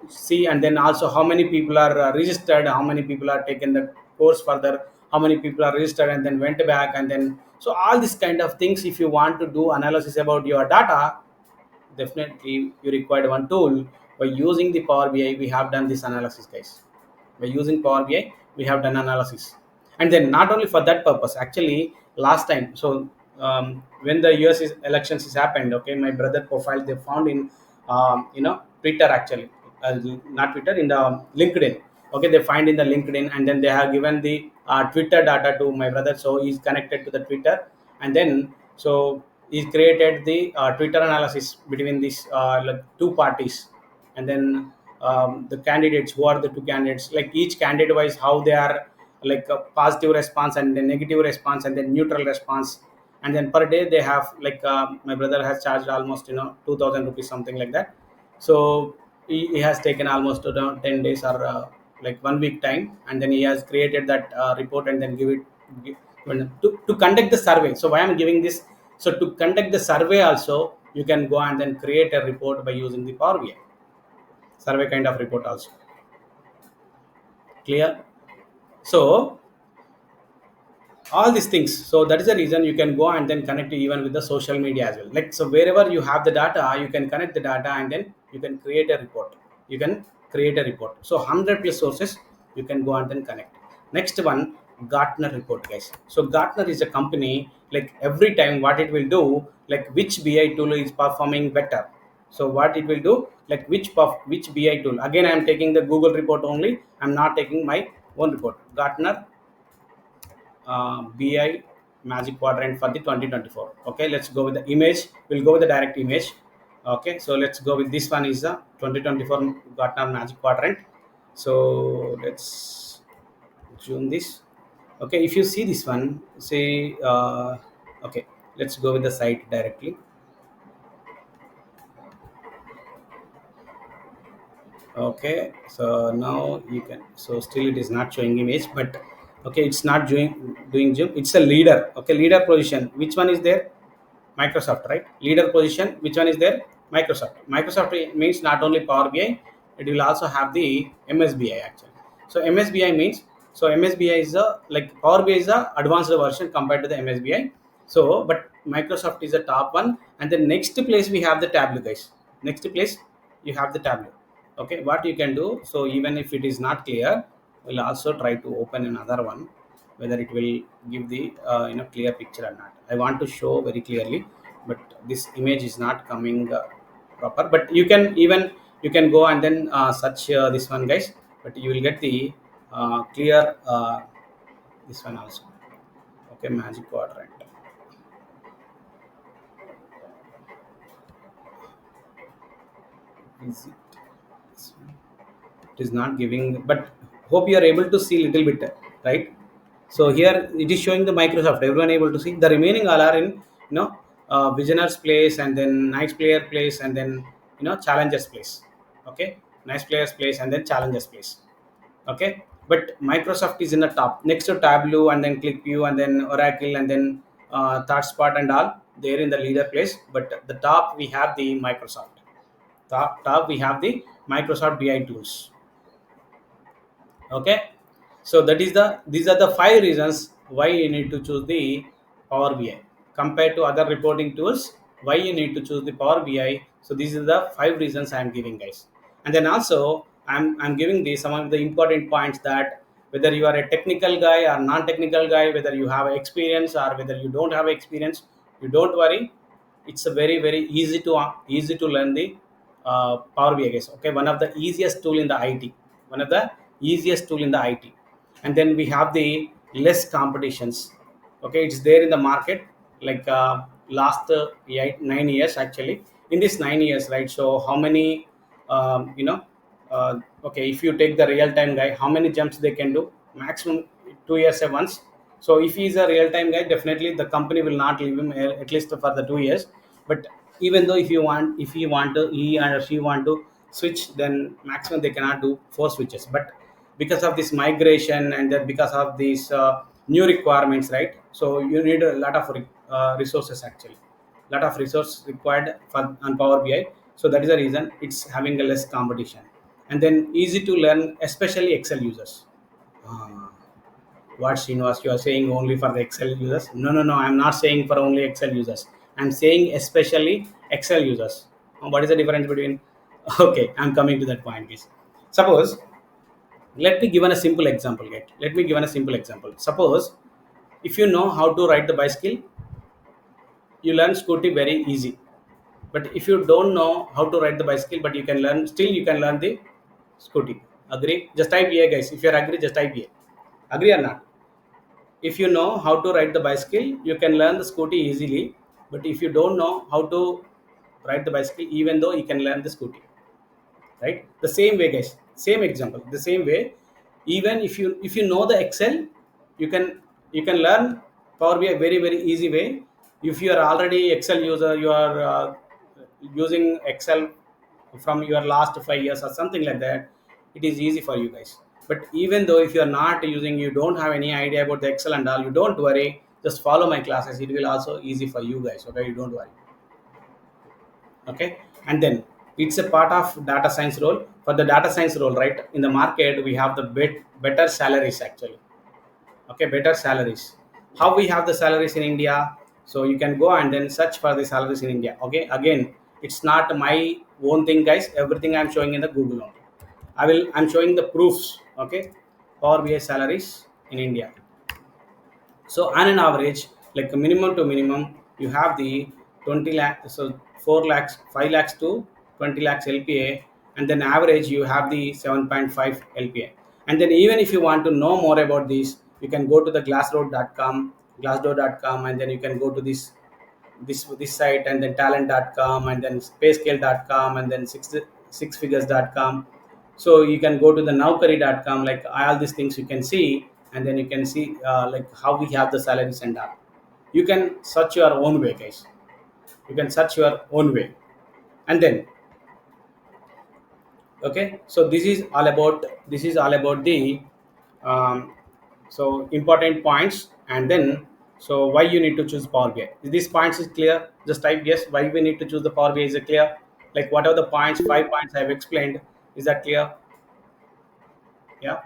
see, and then also how many people are registered, how many people are taken the course further, how many people are registered and then went back, and then so all these kind of things. If you want to do analysis about your data, definitely you required one tool. By using the Power BI, we have done this analysis, guys. By using Power BI, we have done analysis. And then not only for that purpose, actually last time, so when the elections is happened, okay, my brother profile they found in Twitter, actually, not Twitter, in the LinkedIn. Okay, they find in the LinkedIn, and then they have given the Twitter data to my brother, so he's connected to the Twitter. And then so he's created the Twitter analysis between these like two parties. And then the candidates, who are the two candidates, like each candidate wise, how they are, like a positive response and then negative response and then neutral response. And then per day they have like my brother has charged almost 2,000 rupees, something like that. So he has taken almost 10 days or like 1 week time, and then he has created that report and then give, to conduct the survey. So why I'm giving this, so to conduct the survey also, you can go and then create a report by using the Power BI survey kind of report also. Clear? So all these things, so that is the reason you can go and then connect even with the social media as well. Like, so wherever you have the data, you can connect the data and then you can create a report. You can create a report. So 100 plus sources you can go and then connect. Next one, Gartner report, guys. So Gartner is a company, like every time what it will do, like which BI tool is performing better. So what it will do, like which BI tool, again I am taking the Google report only, I'm not taking my own report. Gartner BI Magic Quadrant for the 2024. Okay, let's go with the image. We'll go with the direct image. Okay, so let's go with this one is the 2024 Gartner Magic Quadrant. So let's zoom this. Okay, if you see this one, say, okay, let's go with the site directly. Okay, so now you can, so still it is not showing image, but okay, it's not doing zoom. It's a leader. Okay, leader position, which one is there? Microsoft, right? Leader position, which one is there? Microsoft. Microsoft means not only Power BI, it will also have the MSBI actually. So MSBI means, so MSBI is a, like Power BI is a advanced version compared to the MSBI. So but Microsoft is the top one, and the next place we have the Tableau, guys. Next place you have the Tableau. Okay, what you can do, so even if it is not clear, we'll also try to open another one, whether it will give the clear picture or not. I want to show very clearly, but this image is not coming. proper. But you can go and then search this one, guys. But you will get the clear this one also. Okay, magic quadrant. Is it? This one? It is not giving, but hope you are able to see little bit, right? So here it is showing the Microsoft. Everyone able to see. The remaining all are in Visionaries place, and then Nice Player place, and then Challengers place. Okay, Nice Players place, and then Challengers place. Okay, but Microsoft is in the top next to Tableau, and then ClickView, and then Oracle, and then ThoughtSpot and all. They're in the leader place, but the top we have the Microsoft. Top we have the Microsoft BI tools. Okay, so that is the these are the five reasons why you need to choose the Power BI compared to other reporting tools. Why you need to choose the Power BI? So these are the five reasons I am giving, guys. And then also I'm giving the some of the important points, that whether you are a technical guy or non-technical guy, whether you have experience or whether you don't have experience, you don't worry. It's a very easy to learn the Power BI, guys. Okay, one of the easiest tool in the IT, one of the easiest tool in the IT. And then we have the less competitions. Okay, it's there in the market, like last 9 years actually. In this 9 years, right? So how many okay, if you take the real time guy, how many jumps they can do? Maximum 2 years at once. So if he is a real time guy, definitely the company will not leave him at least for the 2 years. But even though if he want to, he or she want to switch, then maximum they cannot do 4 switches. But because of this migration, and then because of these new requirements, right? So you need a lot of resources actually, lot of resource required for on Power BI. So that is the reason it's having a less competition. And then easy to learn, especially Excel users. Ah, what, Srinivas, you are saying only for the Excel users? No, no, no. I'm not saying for only Excel users. I'm saying especially Excel users. What is the difference between? Okay, I'm coming to that point, guys. Suppose, let me give a simple example. Let me give a simple example. Suppose, if you know how to ride the bicycle, you learn scooty very easy. But if you don't know how to ride the bicycle, but you can learn, still you can learn the scooty. Agree? Just type here, guys. If you're agree, just type here. Agree or not? If you know how to ride the bicycle, you can learn the scooty easily. But if you don't know how to ride the bicycle, even though you can learn the scooty, right? The same way, guys. Same example. The same way, even if you know the Excel, you can learn Power BI very easy way. If you are already Excel user, you are using Excel from your last 5 years or something like that, it is easy for you guys. But even though if you are not using, you don't have any idea about the Excel and all, you don't worry. Just follow my classes. It will also easy for you guys. Okay, you don't worry. Okay, and then it's a part of data science role. For the data science role, right, in the market we have the better salaries actually. Okay, better salaries. How we have the salaries in India? So you can go and then search for the salaries in India. Okay, again, it's not my own thing, guys. Everything I'm showing in the Google only. I'm showing the proofs. Okay, Power BI salaries in India. So on an average, like a minimum to minimum, you have the 20 lakh, so 4 lakhs, 5 lakhs to 20 lakhs LPA, and then average you have the 7.5 LPA. And then even if you want to know more about this, you can go to the glassdoor.com, and then you can go to this site, and then talent.com, and then payscale.com, and then sixfigures.com. So you can go to the nowkari.com, like all these things you can see. And then you can see like how we have the salaries and all. You can search your own way, guys. You can search your own way. And then, okay, so this is all about the um, so important points. And then, so why you need to choose Power BI? These points is clear? Just type yes. Why we need to choose the Power BI, is it clear? Like what are the points? 5 points I have explained. Is that clear? Yeah.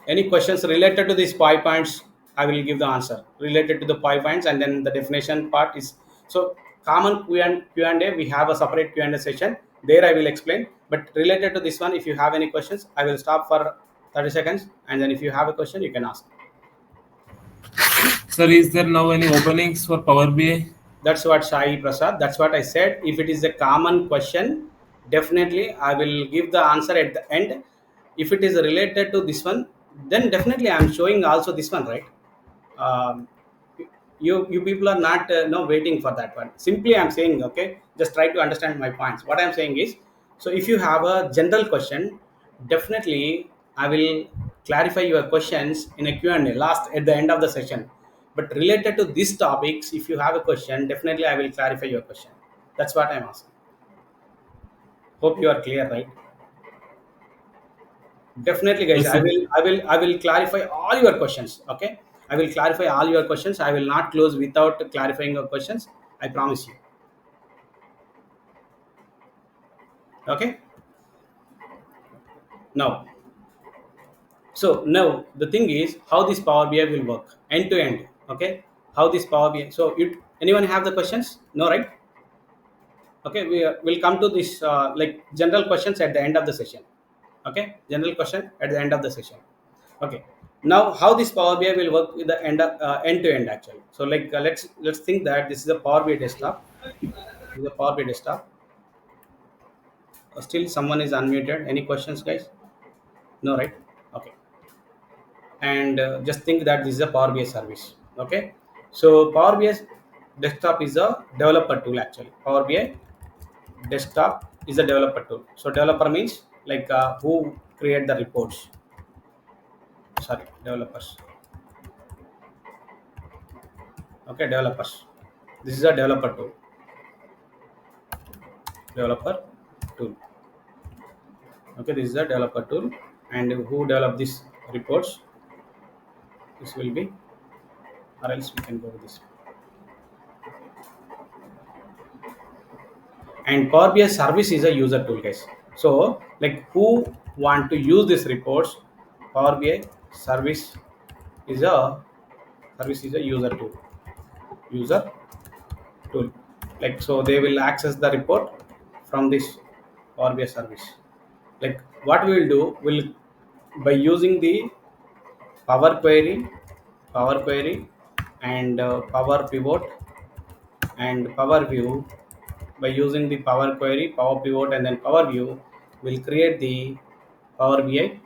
Any questions related to these 5 points? I will give the answer related to the 5 points. And then the definition part is, so common Q&A, we have a separate Q&A session. There I will explain. But related to this one, if you have any questions, I will stop for 30 seconds. And then if you have a question, you can ask. Sir, is there now any openings for Power BI? That's what Sai Prasad. That's what I said. If it is a common question, definitely I will give the answer at the end. If it is related to this one, then definitely I am showing also this one, right? Um, you people are not no waiting for that one. Simply I'm saying, okay, just try to understand my points. What I'm saying is, so if you have a general question, definitely I will clarify your questions in a Q&A last at the end of the session. But related to these topics, if you have a question, definitely I will clarify your question. That's what I'm asking. Hope you are clear, right? Definitely, guys. Yes, sir. I will clarify all your questions. Okay, I will clarify all your questions. I will not close without clarifying your questions. I promise you. Okay. Now, so now the thing is how this Power BI will work end to end. Okay, how this Power BI. So, anyone have the questions? No, right? Okay, we will come to this like general questions at the end of the session. Okay, general question at the end of the session. Okay, now how this Power BI will work with the end to end actually. So like let's think that this is a Power BI desktop. This is a Power BI desktop. Still someone is unmuted. Any questions, guys? No, right? Okay, and just think that this is a Power BI service. Okay, so Power BI desktop is a developer tool actually. Power BI desktop is a developer tool. So developer means like who create the reports. Sorry, developers. Okay, developers. This is a developer tool. Developer tool. Okay, this is a developer tool, and who develop these reports? This will be, or else we can go with this. And Power BI service is a user tool, guys. So like who want to use these reports? Power BI is a service is a user tool. User tool. Like so they will access the report from this Power BI service. Like what we will do will by using the Power Query, Power Query, and Power Pivot and Power View. By using the Power Query, Power Pivot, and then Power View, will create the Power BI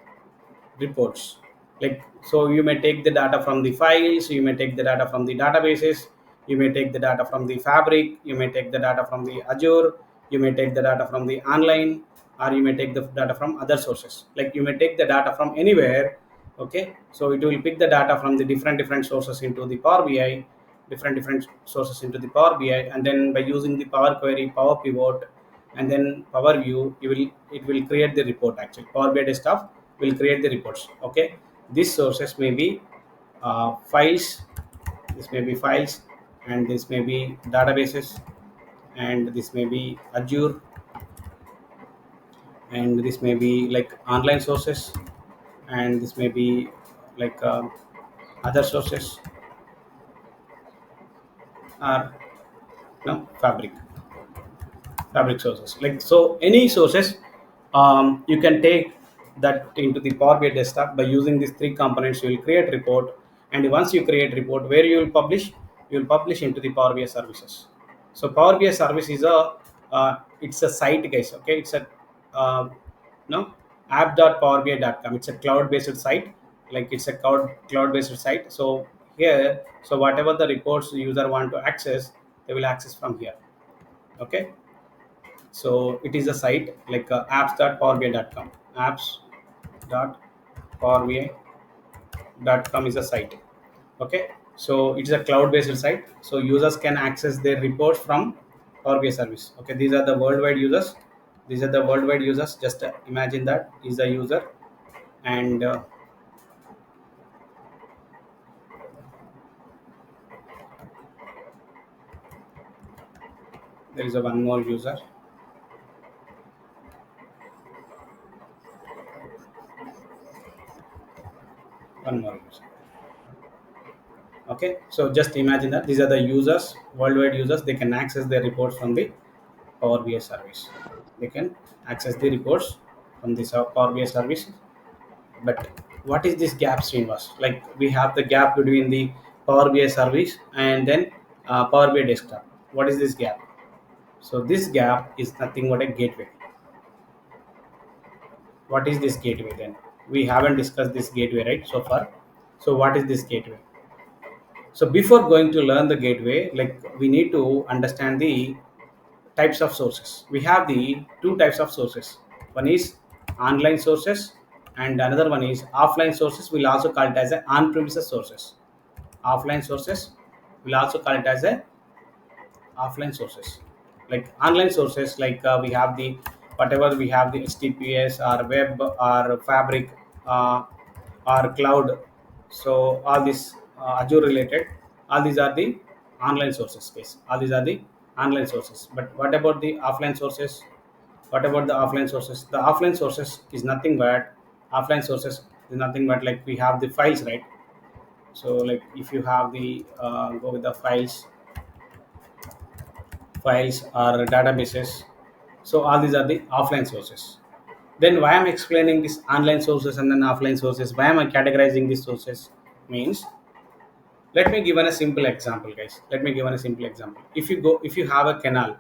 reports. Like so you may take the data from the files, you may take the data from the databases, you may take the data from the fabric, you may take the data from the Azure, you may take the data from the online, or you may take the data from other sources. Like you may take the data from anywhere. Okay, so it will pick the data from the different sources into the Power BI, different sources into the Power BI, and then by using the Power Query, Power Pivot, and then Power View, it will create the report actually. Power BI desktop will create the reports. Okay, these sources may be files. This may be files, and this may be databases, and this may be Azure, and this may be like online sources, and this may be like other sources are no fabric sources. Like so, any sources you can take that into the Power BI desktop by using these three components. You will create report, and once you create report, where you will publish into the Power BI services. So Power BI service is a it's a site, guys. Okay, it's a no app.powerbi.com. It's a cloud-based site. Like it's a cloud-based site. So here, so whatever the reports the user want to access, they will access from here. Okay, so it is a site like apps.powerbi.com. Apps.powerbi.com is a site. Okay, so it's a cloud-based site. So users can access their reports from Power BI service. Okay, these are the worldwide users. These are the worldwide users. Just imagine that is a user, and there is a one more user. One more user. Okay, so just imagine that these are the users, worldwide users. They can access their reports from the Power BI service. They can access the reports from this Power BI service. But what is this gap, Srinivas? Like we have the gap between the Power BI service and then Power BI desktop. What is this gap? So this gap is nothing but a gateway. What is this gateway then? We haven't discussed this gateway, right, so far. So what is this gateway? So before going to learn the gateway, like we need to understand the types of sources. We have the two types of sources. One is online sources and another one is offline sources. We'll also call it as a on-premises sources. Offline sources, we'll also call it as a offline sources. Like online sources, like we have the whatever we have the HTTPS or web or fabric uh, or cloud. So all these Azure related, all these are the online sources case. All these are the online sources. But what about the offline sources? What about the offline sources? The offline sources is nothing but offline sources is nothing but like we have the files, right? So like if you have the go with the files or databases. So all these are the offline sources. Then why I'm explaining this online sources and then offline sources? Why am I categorizing these sources? Means let me give a simple example, guys. Let me give a simple example. If you have a canal,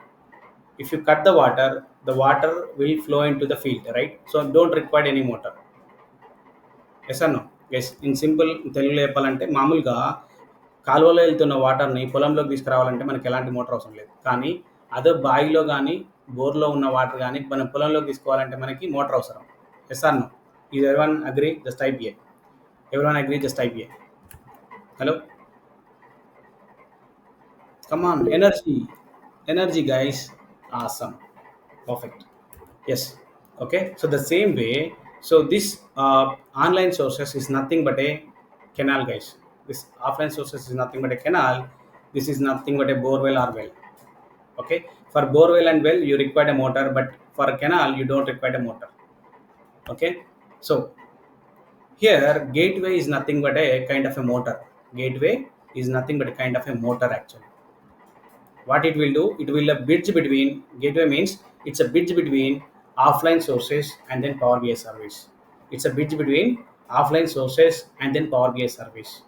if you cut the water will flow into the field, right? So don't require any motor. Yes అన్నో yes in simple తెలుగులో చెప్పాలంటే మామూలుగా కాలువలో వెళ్తున్న వాటర్ని పొలంలోకి తీసుకురావాలంటే మనకి ఎలాంటి మోటార్ అవసరం లేదు కానీ అదే బావిలో కానీ బోర్లో ఉన్న వాటర్ కానీ మనం పొలంలోకి తీసుకోవాలంటే మనకి మోటార్ అవసరం ఎస్ అన్నో ఇది ఎవరి అగ్రీ జస్ట్ టైప్ ఏ ఎవరి agree just type A hello come on energy guys awesome perfect yes okay so the same way so this online sources is nothing but a canal guys this offline sources is nothing but a canal this is nothing but a borewell or well okay for borewell and well you require a motor but for a canal you don't require a motor okay so here gateway is nothing but a kind of a motor gateway is nothing but a kind of a motor actually what it will do it will a bridge between gateway means it's a bridge between offline sources and then power bi service it's a bridge between offline sources and then power bi service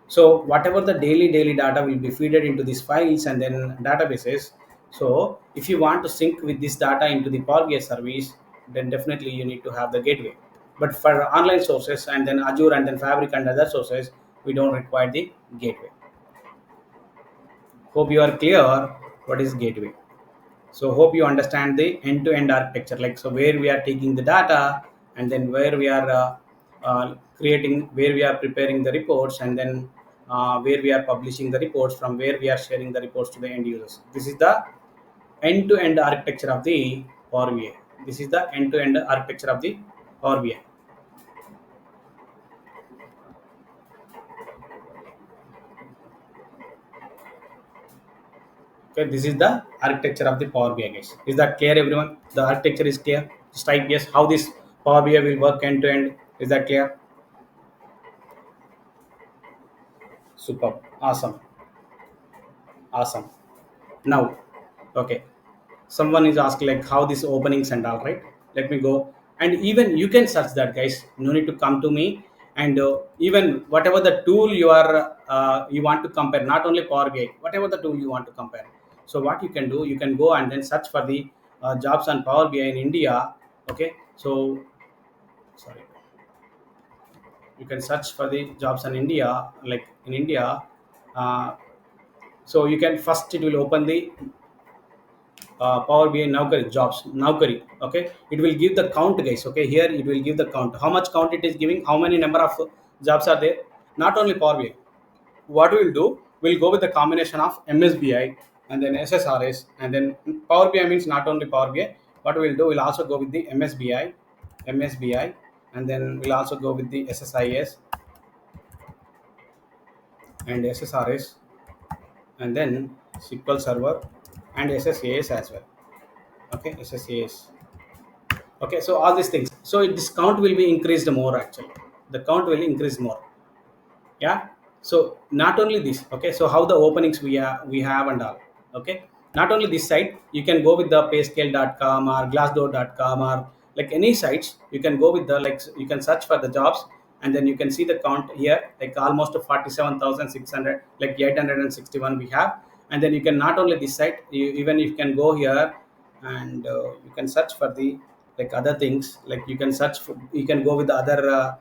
so whatever the daily data will be fed into these files and then databases so if you want to sync with this data into the power bi service then definitely you need to have the gateway but for online sources and then Azure and then fabric and other sources we don't require the gateway. Hope you are clear what is gateway. So hope you understand the end-to-end architecture. Like so, where we are taking the data, and then where we are creating, where we are preparing the reports, and then where we are publishing the reports, from where we are sharing the reports to the end users. This is the end-to-end architecture of the Power BI. This is the end-to-end architecture of the Power BI. Okay, this is the architecture of the Power BI, guys. Is that clear, everyone? The architecture is clear. Just type yes. How this Power BI will work end to end? Is that clear? Superb. Awesome. Awesome. Now, okay. Someone is asking like how this openings and all right. Let me go. And even you can search that, guys. No need to come to me. And even whatever the tool you want to compare, not only Power BI, whatever the tool you want to compare. So what you can do, you can go and then search for the jobs on Power BI in India. Okay. So sorry, you can search for the jobs in India, like in India. Uh, so you can first it will open the Power BI Naukari jobs Naukari. Okay, it will give the count, guys. Okay, here it will give the count. How much count it is giving? How many number of jobs are there? Not only Power BI. What we will do? We'll go with the combination of MSBI and then SSRS and then Power BI means not only Power BI. What we'll do? We'll also go with the MSBI, and then we'll also go with the SSIS and SSRS and then SQL Server and SSAS as well. Okay, SSAS. Okay, so all these things. So this count will be increased more actually. The count will increase more. Yeah. So not only this. Okay. So how the openings we have and all. Okay. Not only this site, you can go with the payscale.com or glassdoor.com or like any sites. You can go with the like you can search for the jobs and then you can see the count here like almost 47,600 like 861 we have And then you can not only this site, even you can go here, and you can search for the like other things, like you can search for, you can go with the other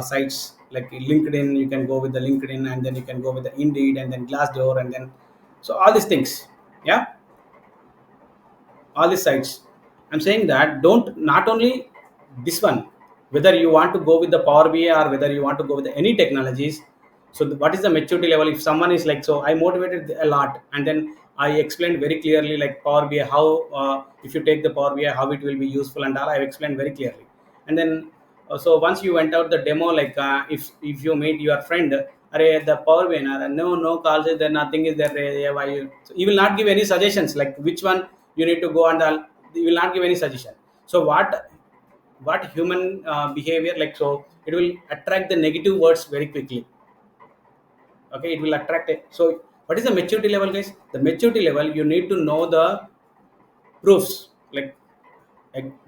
sites like LinkedIn. You can go with the LinkedIn, and then you can go with the Indeed, and then Glassdoor, and then so all these things. Yeah, all these sites. I'm saying that don't not only this one, whether you want to go with the Power BI or whether you want to go with any technologies. So what is the maturity level? If someone is like, so I motivated a lot, and then I explained very clearly like Power BI, how if you take the Power BI, how it will be useful and all, I explained very clearly. And then so once you went out the demo, like if you meet your friend, Arey, the Power BI, no calls is there, nothing is there. Why so you will not give any suggestions like which one you need to go, and all you will not give any suggestion. So what human behavior, like, so it will attract the negative words very quickly. Okay, it will attract it. So what is the maturity level, guys? The maturity level, you need to know the proofs, like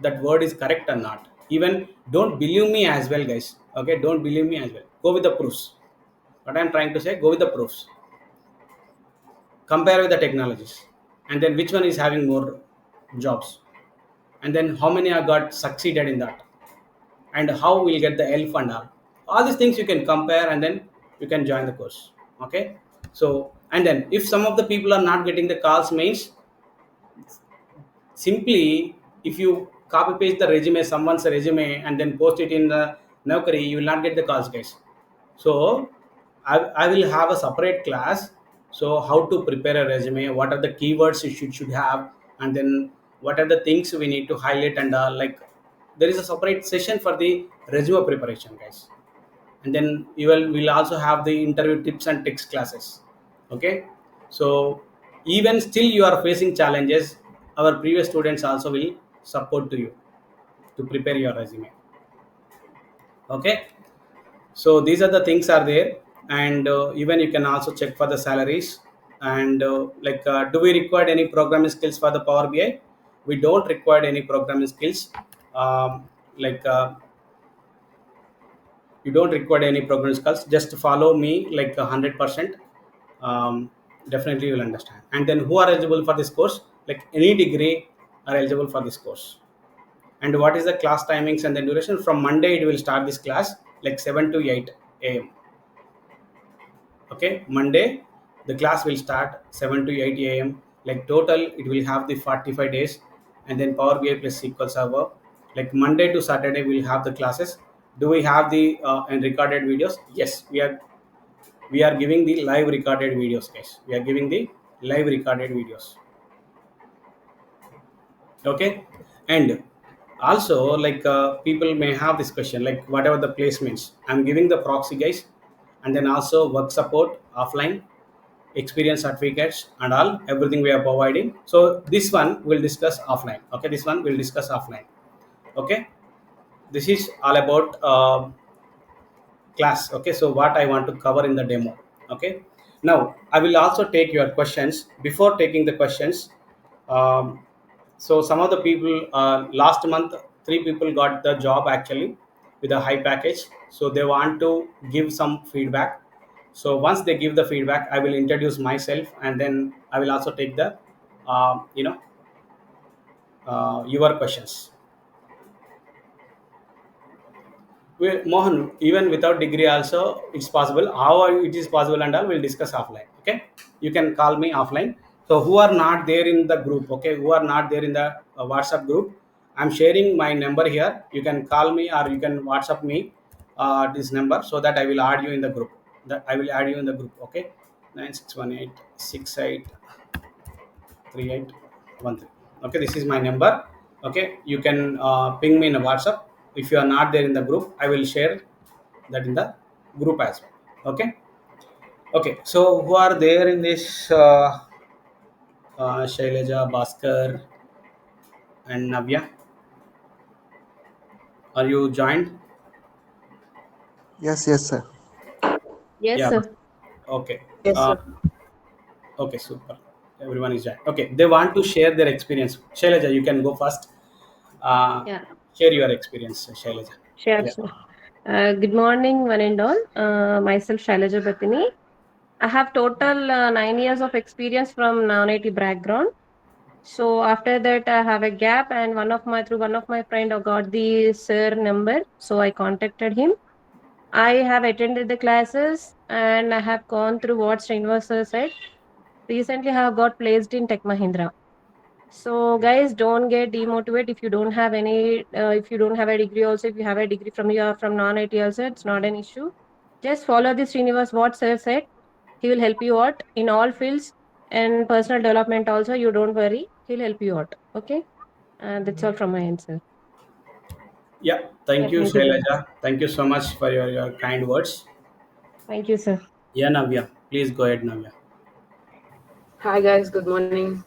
that word is correct or not. Even don't believe me as well, guys. Okay, don't believe me as well, go with the proofs. What I'm trying to say, go with the proofs, compare with the technologies, and then which one is having more jobs, and then how many are got succeeded in that, and how we'll get the help and all these things you can compare, and then you can join the course. Okay, so and then if some of the people are not getting the calls, means simply if you copy paste the resume, someone's resume, and then post it in the Naukri, you will not get the calls, guys. So I will have a separate class. So how to prepare a resume, what are the keywords you should have, and then what are the things we need to highlight and like there is a separate session for the resume preparation, guys. And then you will also have the interview tips and tricks classes. Okay, so even still you are facing challenges, our previous students also will support to you to prepare your resume. Okay, so these are the things are there. And even you can also check for the salaries. And do we require any programming skills for the Power BI? We don't require any programming skills. Like you don't require any programming skills, just follow me like 100%. Definitely you will understand. And then who are eligible for this course, like any degree are eligible for this course. And what is the class timings and the duration? From Monday it will start this class like 7 to 8 a.m. Okay, Monday the class will start 7 to 8 a.m. Like total it will have the 45 days. And then Power BI plus SQL Server, like Monday to Saturday we'll have the classes. Do we have the and recorded videos? Yes, we are giving the live recorded videos, guys. We are giving the live recorded videos. Okay, and also like people may have this question, like whatever the placements, I'm giving the proxy, guys. And then also work support offline, experience certificates and all, everything we are providing. So this one we'll discuss offline. Okay, this one we'll discuss offline. Okay, this is all about class. Okay, so what I want to cover in the demo. Okay, now I will also take your questions. Before taking the questions, um, so some of the people, last month 3 people got the job actually with a high package. So they want to give some feedback. So once they give the feedback, I will introduce myself, and then I will also take the your questions. Well, Mohan, even without degree also it's possible. How it is possible and all we'll discuss offline. Okay, you can call me offline. So who are not there in the group? Okay, who are not there in the WhatsApp group? I'm sharing my number here. You can call me or you can WhatsApp me this number, so that I will add you in the group. That I will add you in the group. Okay, 9618683813. Okay, this is my number. Okay, you can ping me in a WhatsApp. If you are not there in the group, I will share that in the group as well. Okay, okay, so who are there in this Shailaja, Bhaskar and Navya, are you joined? Yes, yes, sir. Yes, Yeah, sir. okay. Yes, uh, sir. okay, super, everyone is joined. Okay, they want to share their experience. Shailaja, you can go first. uh, Yeah, Share your experience, Shailaja. sure, Yeah. sir. Good morning, one and all. Myself, Shailaja Batini. I have total 9 years of experience from non-IT background. So after that, I have a gap, and through one of my friend, I got the sir number. So I contacted him. I have attended the classes, and I have gone through what Srinivas sir said. Recently, I have got placed in Tech Mahindra. So guys, don't get demotivated if you don't have if you don't have a degree. Also, if you have a degree from non-IT also, it's not an issue. Just follow the Srinivas what sir said. He will help you out in all fields and personal development also. You don't worry, he'll help you out. Okay, that's all from my end, sir. Yeah, Yeah, thank you, thank you, sir. Shailaja. Thank you so much for your kind words. Thank you, sir. Yeah, Navya, please go ahead, Navya. Hi guys, good morning.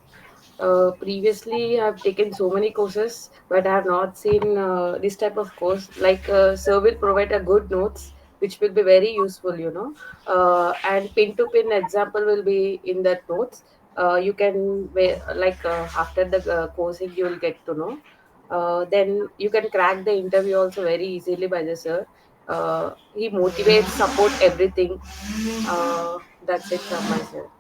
Previously, I've taken so many courses, but I have not seen this type of course. Like, sir will provide a good notes, which will be very useful, and pin to pin example will be in that notes. You can after the coursing, you will get to know. Then you can crack the interview also very easily by the sir. He motivates, support everything. That's it from my side.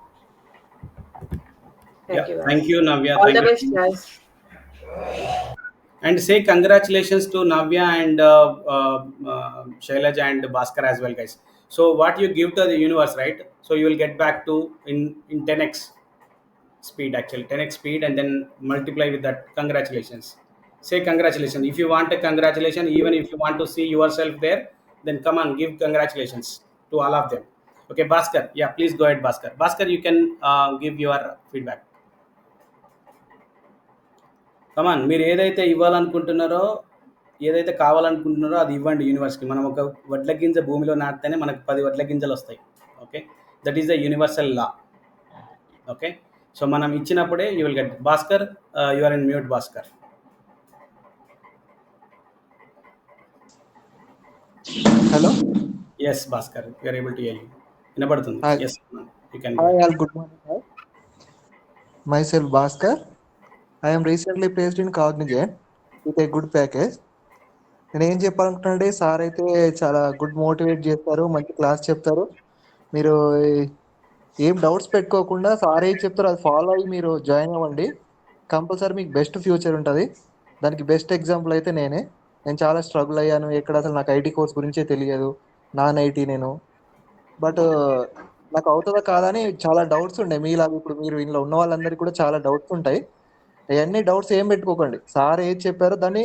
Thank Yeah, you, thank guys. you, Navya. All Thank the you so best, much. guys. And say congratulations to Navya and Shailaja and Bhaskar as well, guys. So what you give to the universe, right? So you will get back to in 10x speed, actually 10x speed, and then multiply with that. Congratulations. Say congratulations. If you want a congratulation, even if you want to see yourself there, then come on, give congratulations to all of them. Okay, Bhaskar. Yeah, please go ahead, Bhaskar. Bhaskar, you can give your feedback. కమాన్ మీరు ఏదైతే ఇవ్వాలనుకుంటున్నారో ఏదైతే కావాలనుకుంటున్నారో అది ఇవ్వండి యూనివర్స్కి. మనం ఒక వడ్ల గింజ భూమిలో నాటితేనే మనకు 10 వడ్ల గింజలు వస్తాయి. Okay, that is the universal law. Okay, so మనం ఇచ్చినప్పుడే you will get. Bhaskar, you are in mute Bhaskar. Hello. Yes Bhaskar, you are able to hear you. వినపడుతుంది. Hi. Yes, you can go. Hi, all. Good morning. Hi. Myself, Bhaskar. I am recently placed in Cognizant with a good package. నేను ఏం చెప్పాలనుకుంటున్నానంటే sir అయితే చాలా good motivate చేస్తారు, మంచి class చెప్తారు. మీరు ఏం డౌట్స్ పెట్టుకోకుండా సార్ ఏం చెప్తారో అది ఫాలో అయ్యి మీరు జాయిన్ అవ్వండి. కంపల్సరీ మీకు బెస్ట్ ఫ్యూచర్ ఉంటుంది. దానికి బెస్ట్ ఎగ్జాంపుల్ అయితే నేనే. నేను చాలా స్ట్రగుల్ అయ్యాను. ఎక్కడ అసలు నాకు ఐటీ కోర్స్ గురించే తెలియదు, నాన్ ఐటీ నేను. బట్ నాకు అవుతుందా కాదా అని చాలా డౌట్స్ ఉండే. మీలాగా ఇప్పుడు మీరు ఇంట్లో ఉన్న వాళ్ళందరికీ కూడా చాలా డౌట్స్ ఉంటాయి. అవన్నీ డౌట్స్ ఏం పెట్టుకోకండి. సార్ ఏది చెప్పారో దాన్ని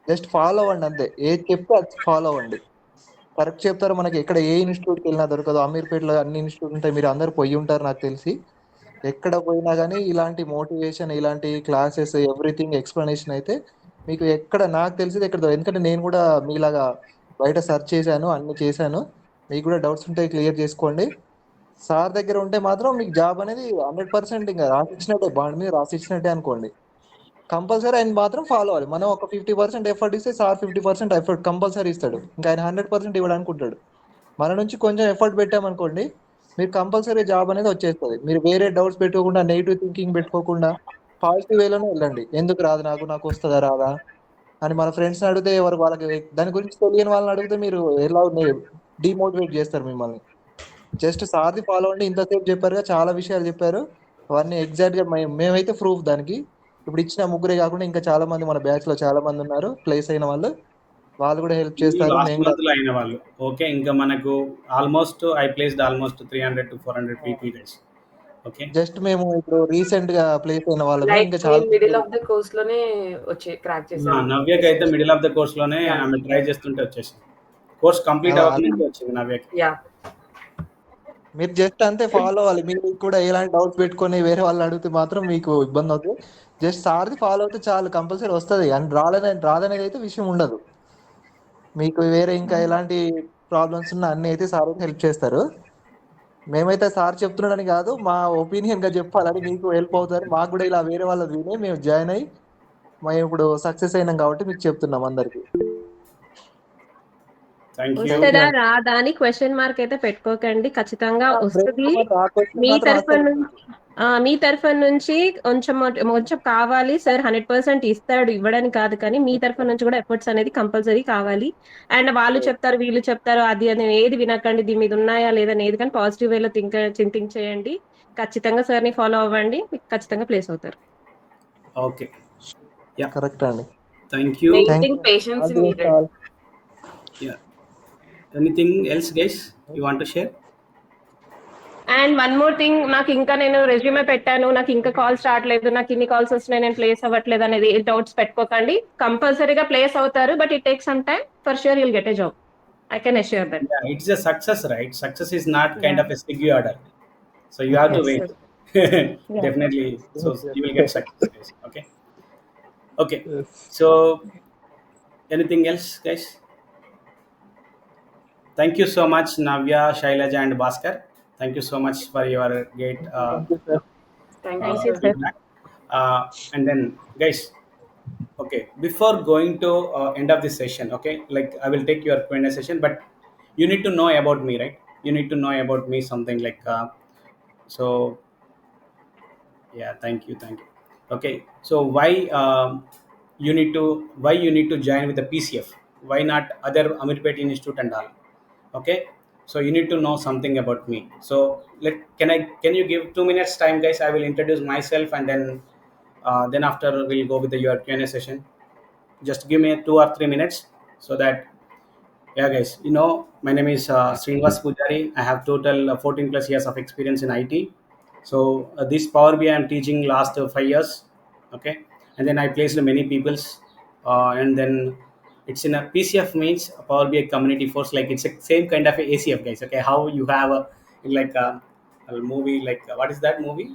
జస్ట్ ఫాలో అవ్వండి అంతే. ఏది చెప్తే అది ఫాలో అవ్వండి. కరెక్ట్ చెప్తారు. మనకి ఎక్కడ ఏ ఇన్స్టిట్యూట్కి వెళ్ళినా దొరకదు. అమీర్పేటలో అన్ని ఇన్స్టిట్యూట్ ఉంటాయి, మీరు అందరు పోయి ఉంటారు నాకు తెలిసి. ఎక్కడ పోయినా కానీ ఇలాంటి మోటివేషన్, ఇలాంటి క్లాసెస్, ఎవ్రీథింగ్ ఎక్స్ప్లెనేషన్ అయితే మీకు ఎక్కడ నాకు తెలిసింది ఎక్కడ ఎందుకంటే నేను కూడా మీలాగా బయట సెర్చ్ చేశాను, అన్ని చేశాను. మీకు కూడా డౌట్స్ ఉంటే క్లియర్ చేసుకోండి. సార్ దగ్గర ఉంటే మాత్రం మీకు జాబ్ అనేది 100% ఇంకా రాసిచ్చినట్టే, బాండ్ మీద రాసిచ్చినట్టే అనుకోండి. కంపల్సరీ ఆయన మాత్రం ఫాలో అవ్వాలి. మనం ఒక 50% ఎఫర్ట్ ఇస్తే సార్ 50% ఎఫర్ట్ కంపల్సరీ ఇస్తాడు. ఇంకా ఆయన 100% ఇవ్వడానికి ఉంటాడు. మన నుంచి కొంచెం ఎఫర్ట్ పెట్టామనుకోండి, మీరు కంపల్సరీ జాబ్ అనేది వచ్చేస్తుంది. మీరు వేరే డౌట్స్ పెట్టుకోకుండా, నెగిటివ్ థింకింగ్ పెట్టుకోకుండా పాజిటివ్ వేలోనే వెళ్ళండి. ఎందుకు రాదు నాకు, నాకు వస్తుందా రాదా అని మన ఫ్రెండ్స్ని అడిగితే వాళ్ళకి దాని గురించి తెలియని వాళ్ళని అడిగితే మీరు ఎలా డిమోటివేట్ చేస్తారు మిమ్మల్ని. జస్ట్ సార్ది ఫాలో అవ్వండి. ఇంతసేపు చెప్పారుగా, చాలా విషయాలు చెప్పారు. అవన్నీ ఎగ్జాక్ట్గా మేమైతే ప్రూఫ్ దానికి. ఇప్పుడు ఇచ్చిన ముగ్గురే కాకుండా ఇంకా చాలా మంది మన బ్యాచ్ లో చాలా మంది ఉన్నారు ప్లేస్ అయిన వాళ్ళు. వాళ్ళు కూడా హెల్ప్ చేస్తారు. లాస్ట్ మేము కూడా మంత్లో అయిన వాళ్ళు. ఓకే, ఇంకా మనకు almost I placed almost 300 to 400 people guys. Okay, just మేము ఇప్పుడు రీసెంట్ గా ప్లేస్ అయిన వాళ్ళమే. Like ఇంకా చాలా నేను మంది. మిడిల్ ఆఫ్ ద కోర్స్ లోనే వచ్చి క్రాక్ చేశాను నవ్యకి అయితే ఎస్ఎస్సి. మిడిల్ ఆఫ్ ద కోర్స్లోనే యా ఆమె ట్రై చేస్తుంటే వచ్చేసింది. కోర్స్ కంప్లీట్ అలా అవ్వకముందే వచ్చింది నవ్యకి. యా మీరు జస్ట్ అంతే ఫాలో అవ్వాలి. మీరు కూడా ఎలాంటి డౌట్స్ పెట్టుకొని వేరే వాళ్ళు అడిగితే మాత్రం మీకు ఇబ్బంది అవుతుంది. జస్ట్ సార్ది ఫాలో అవుతే చాలు, కంపల్సరీ వస్తుంది. అండ్ రాదనేది అయితే విషయం ఉండదు. మీకు వేరే ఇంకా ఎలాంటి ప్రాబ్లమ్స్ ఉన్నా అన్ని అయితే సార్ హెల్ప్ చేస్తారు. మేమైతే సార్ చెప్తున్నాడని కాదు, మా ఒపీనియన్ గా చెప్పాలని, మీకు హెల్ప్ అవుతారు. మాకు కూడా ఇలా వేరే వాళ్ళది విని మేము జాయిన్ అయ్యి మేము ఇప్పుడు సక్సెస్ అయినాం కాబట్టి మీకు చెప్తున్నాం అందరికి. Thank you. థ్యాంక్ యూ వస్తుందా అండి. రాదా అని క్వశ్చన్ మార్క్ అయితే పెట్టుకోకండి, ఖచ్చితంగా బ్రేక్ వస్తుంది. అవ్వదు, ఆ క్వశ్చన్ మీ మాత్రం తరఫు అస్సలు నుంచి మీ తరఫున నుంచి కొంచెం కొంచెం కావాలి సార్. 100% ఇస్తాడు, ఇవ్వడని కాదు, కానీ మీ తరఫున నుంచి కూడా ఎఫర్ట్స్ అనేది కంపల్సరీ కావాలి. అండ్ వాళ్ళు చెప్తారు, వీళ్ళు చెప్తారు, అది అని ఏది వినకండి. దీని మీద ఉన్నాయా లేదని ఏది కానీ పాజిటివ్ వేలో థింక్ చేయండి. ఖచ్చితంగా సార్ని ఫాలో అవ్వండి, మీకు ఖచ్చితంగా ప్లేస్ అవుతారు. ఓకే. యా. కరెక్ట్ అండి. Thank you. Main thank thing, you. patience all is the best needed. All. Yeah. Anything else guys you want to share? And one more thing, నాకు ఇంకా నేను రెజ్యూమే పెట్టాను, నాకు ఇంకా కాల్స్ రావట్లేదు, నాకు ఇన్ని కాల్స్ వస్తున్నాయి, నేను ప్లేస్ అవ్వట్లేదు అనేది డౌట్స్ పెట్టుకోకండి. కంపల్సరీగా ప్లేస్ అవుతారు, but it take some time. For sure you'll get a job. I can assure that. Yeah, it's a success, right? Success is not kind Yeah. of a sticky order. So you have to Yes, wait. sir. Yeah. Definitely. So Yes, you will yes. get success, guys. Okay. Okay. Yes. So anything else, guys? Thank you so much, Navya, Shailaja, and Bhaskar. Thank you so much for your great Thank you, sir. Thank you, Thank you, sir. sir. feedback. And then, guys, okay, before going to end of this session, okay, like I will take your Q&A session, but you need to know about me, right? You need to know about me something like so. Yeah, thank you. Okay, so why you need to join with the PCF? Why not other Amirpet Institute and all? Okay, so you need to know something about me. So can you give 2 minutes time, guys? I will introduce myself, and then after we'll go with the your Q&A session. Just give me 2 or 3 minutes so that, yeah, guys, my name is Srinivas Pujari. I have total 14 plus years of experience in IT. So this Power BI I'm teaching last 5 years, okay, and then I placed many peoples, and then it's in a PCF means a Power BI Community Force, like it's a same kind of a ACF, guys. Okay, how you have like a movie, like what is that movie?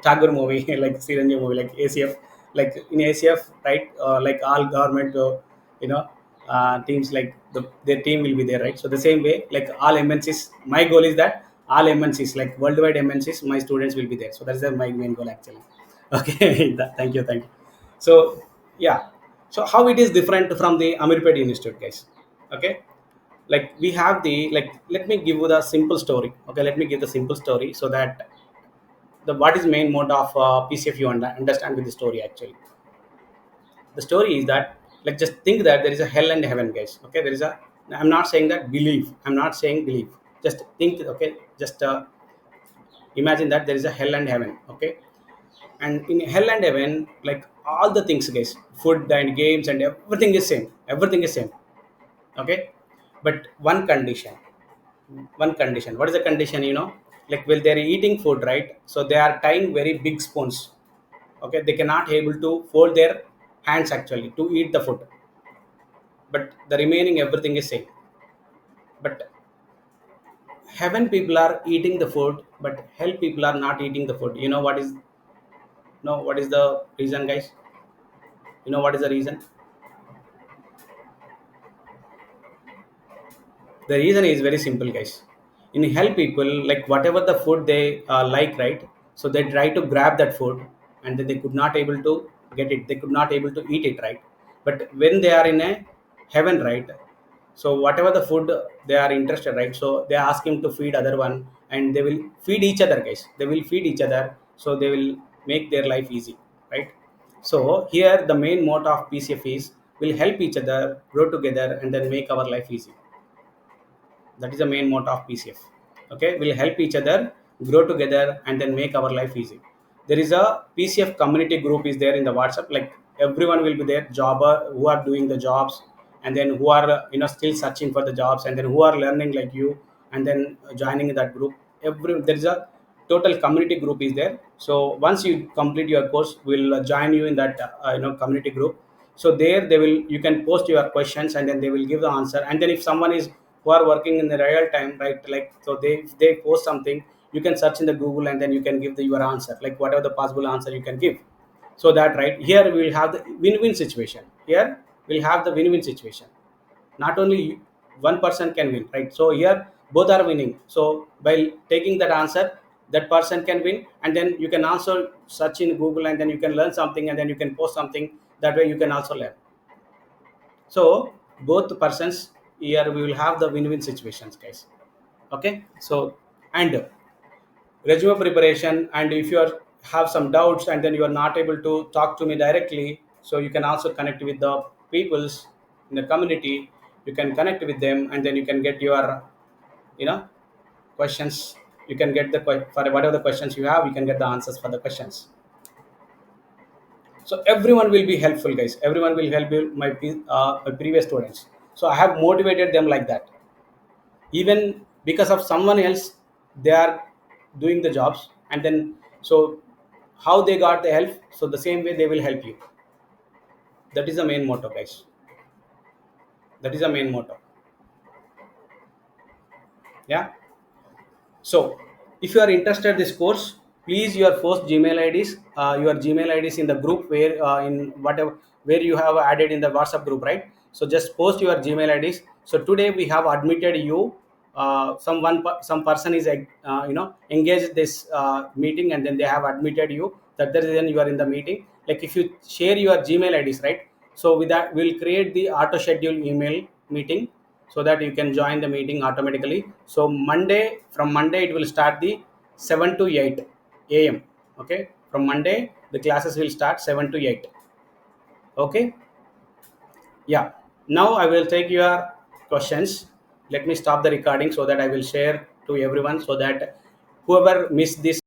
Tagore movie, like Siranjeev movie, like ACF, like in ACF, right? Like all government, you know, teams, like their team will be there, right? So the same way, like all MNCs, my goal is that all MNCs, like worldwide MNCs, my students will be there. So that's my main goal actually. Okay, thank you. So yeah, so how it is different from the Amirpet Institute, guys? Okay, like we have the, like, let me give you the simple story. Okay, let me give the simple story so that the what is main mode of PCF you understand with the story actually. The story is that, like, just think that there is a hell and heaven, guys. Okay, there is a, I'm not saying that believe, I'm not saying believe, just think. Okay, just imagine that there is a hell and heaven. Okay, and in hell and heaven, like all the things, guys, food and games and everything is same, everything is same. Okay, but one condition, what is the condition, like, while they're eating food, right? So they are tying very big spoons. Okay, they cannot able to fold their hands actually to eat the food, but the remaining everything is same. But heaven people are eating the food, but hell people are not eating the food. What is the reason, guys? What is the reason? The reason is very simple, guys. In hell people, like, whatever the food they like, right? So they try to grab that food, and then they could not able to get it, they could not able to eat it, right? But when they are in a heaven, right? So whatever the food they are interested, right? So they ask him to feed other one, and they will feed each other, guys. They will feed each other, so they will make their life easy, right? So here the main motto of PCF is, will help each other grow together and then make our life easy. That is the main motto of PCF. Okay, we'll help each other grow together and then make our life easy. There is a PCF community group is there in the WhatsApp, like everyone will be there, jobber who are doing the jobs, and then who are still searching for the jobs, and then who are learning like you, and then joining that group. There is a total community group is there. So once you complete your course, we'll join you in that community group. So there they will, you can post your questions, and then they will give the answer. And then if someone is who are working in the real time, right, like, so they post something, you can search in the Google, and then you can give your answer, like whatever the possible answer you can give. So that, right, here we will have the win-win situation. Here we'll have the win-win situation. Not only one person can win, right? So here both are winning. So by taking that answer, that person can win, and then you can also search in Google, and then you can learn something, and then you can post something. That way you can also learn. So both persons, here we will have the win-win situations, guys. Okay, so, and resume preparation, and if you are have some doubts and then you are not able to talk to me directly, so you can also connect with the peoples in the community. You can connect with them and then you can get your, you know, questions. You can get the for whatever the questions you have, you can get the answers for the questions. So everyone will be helpful, guys. Everyone will help you, my previous students. So I have motivated them like that. Even because of someone else, they are doing the jobs, and then so how they got the help, so the same way they will help you. That is the main motto, guys. That is the main motto. Yeah. So, if you are interested in this course, please your first Gmail IDs, your Gmail IDs in the group where in whatever where you have added in the WhatsApp group, right? So just post your Gmail IDs. So today we have admitted you. Some person is engaged this meeting and then they have admitted you. That the reason you are in the meeting. Like if you share your Gmail IDs, right? So with that we'll create the auto schedule email meeting so that you can join the meeting automatically. So from Monday it will start the 7 to 8 a.m. Okay, from Monday the classes will start 7 to 8. Okay. Yeah, now I will take your questions. Let me stop the recording so that I will share to everyone, so that whoever missed this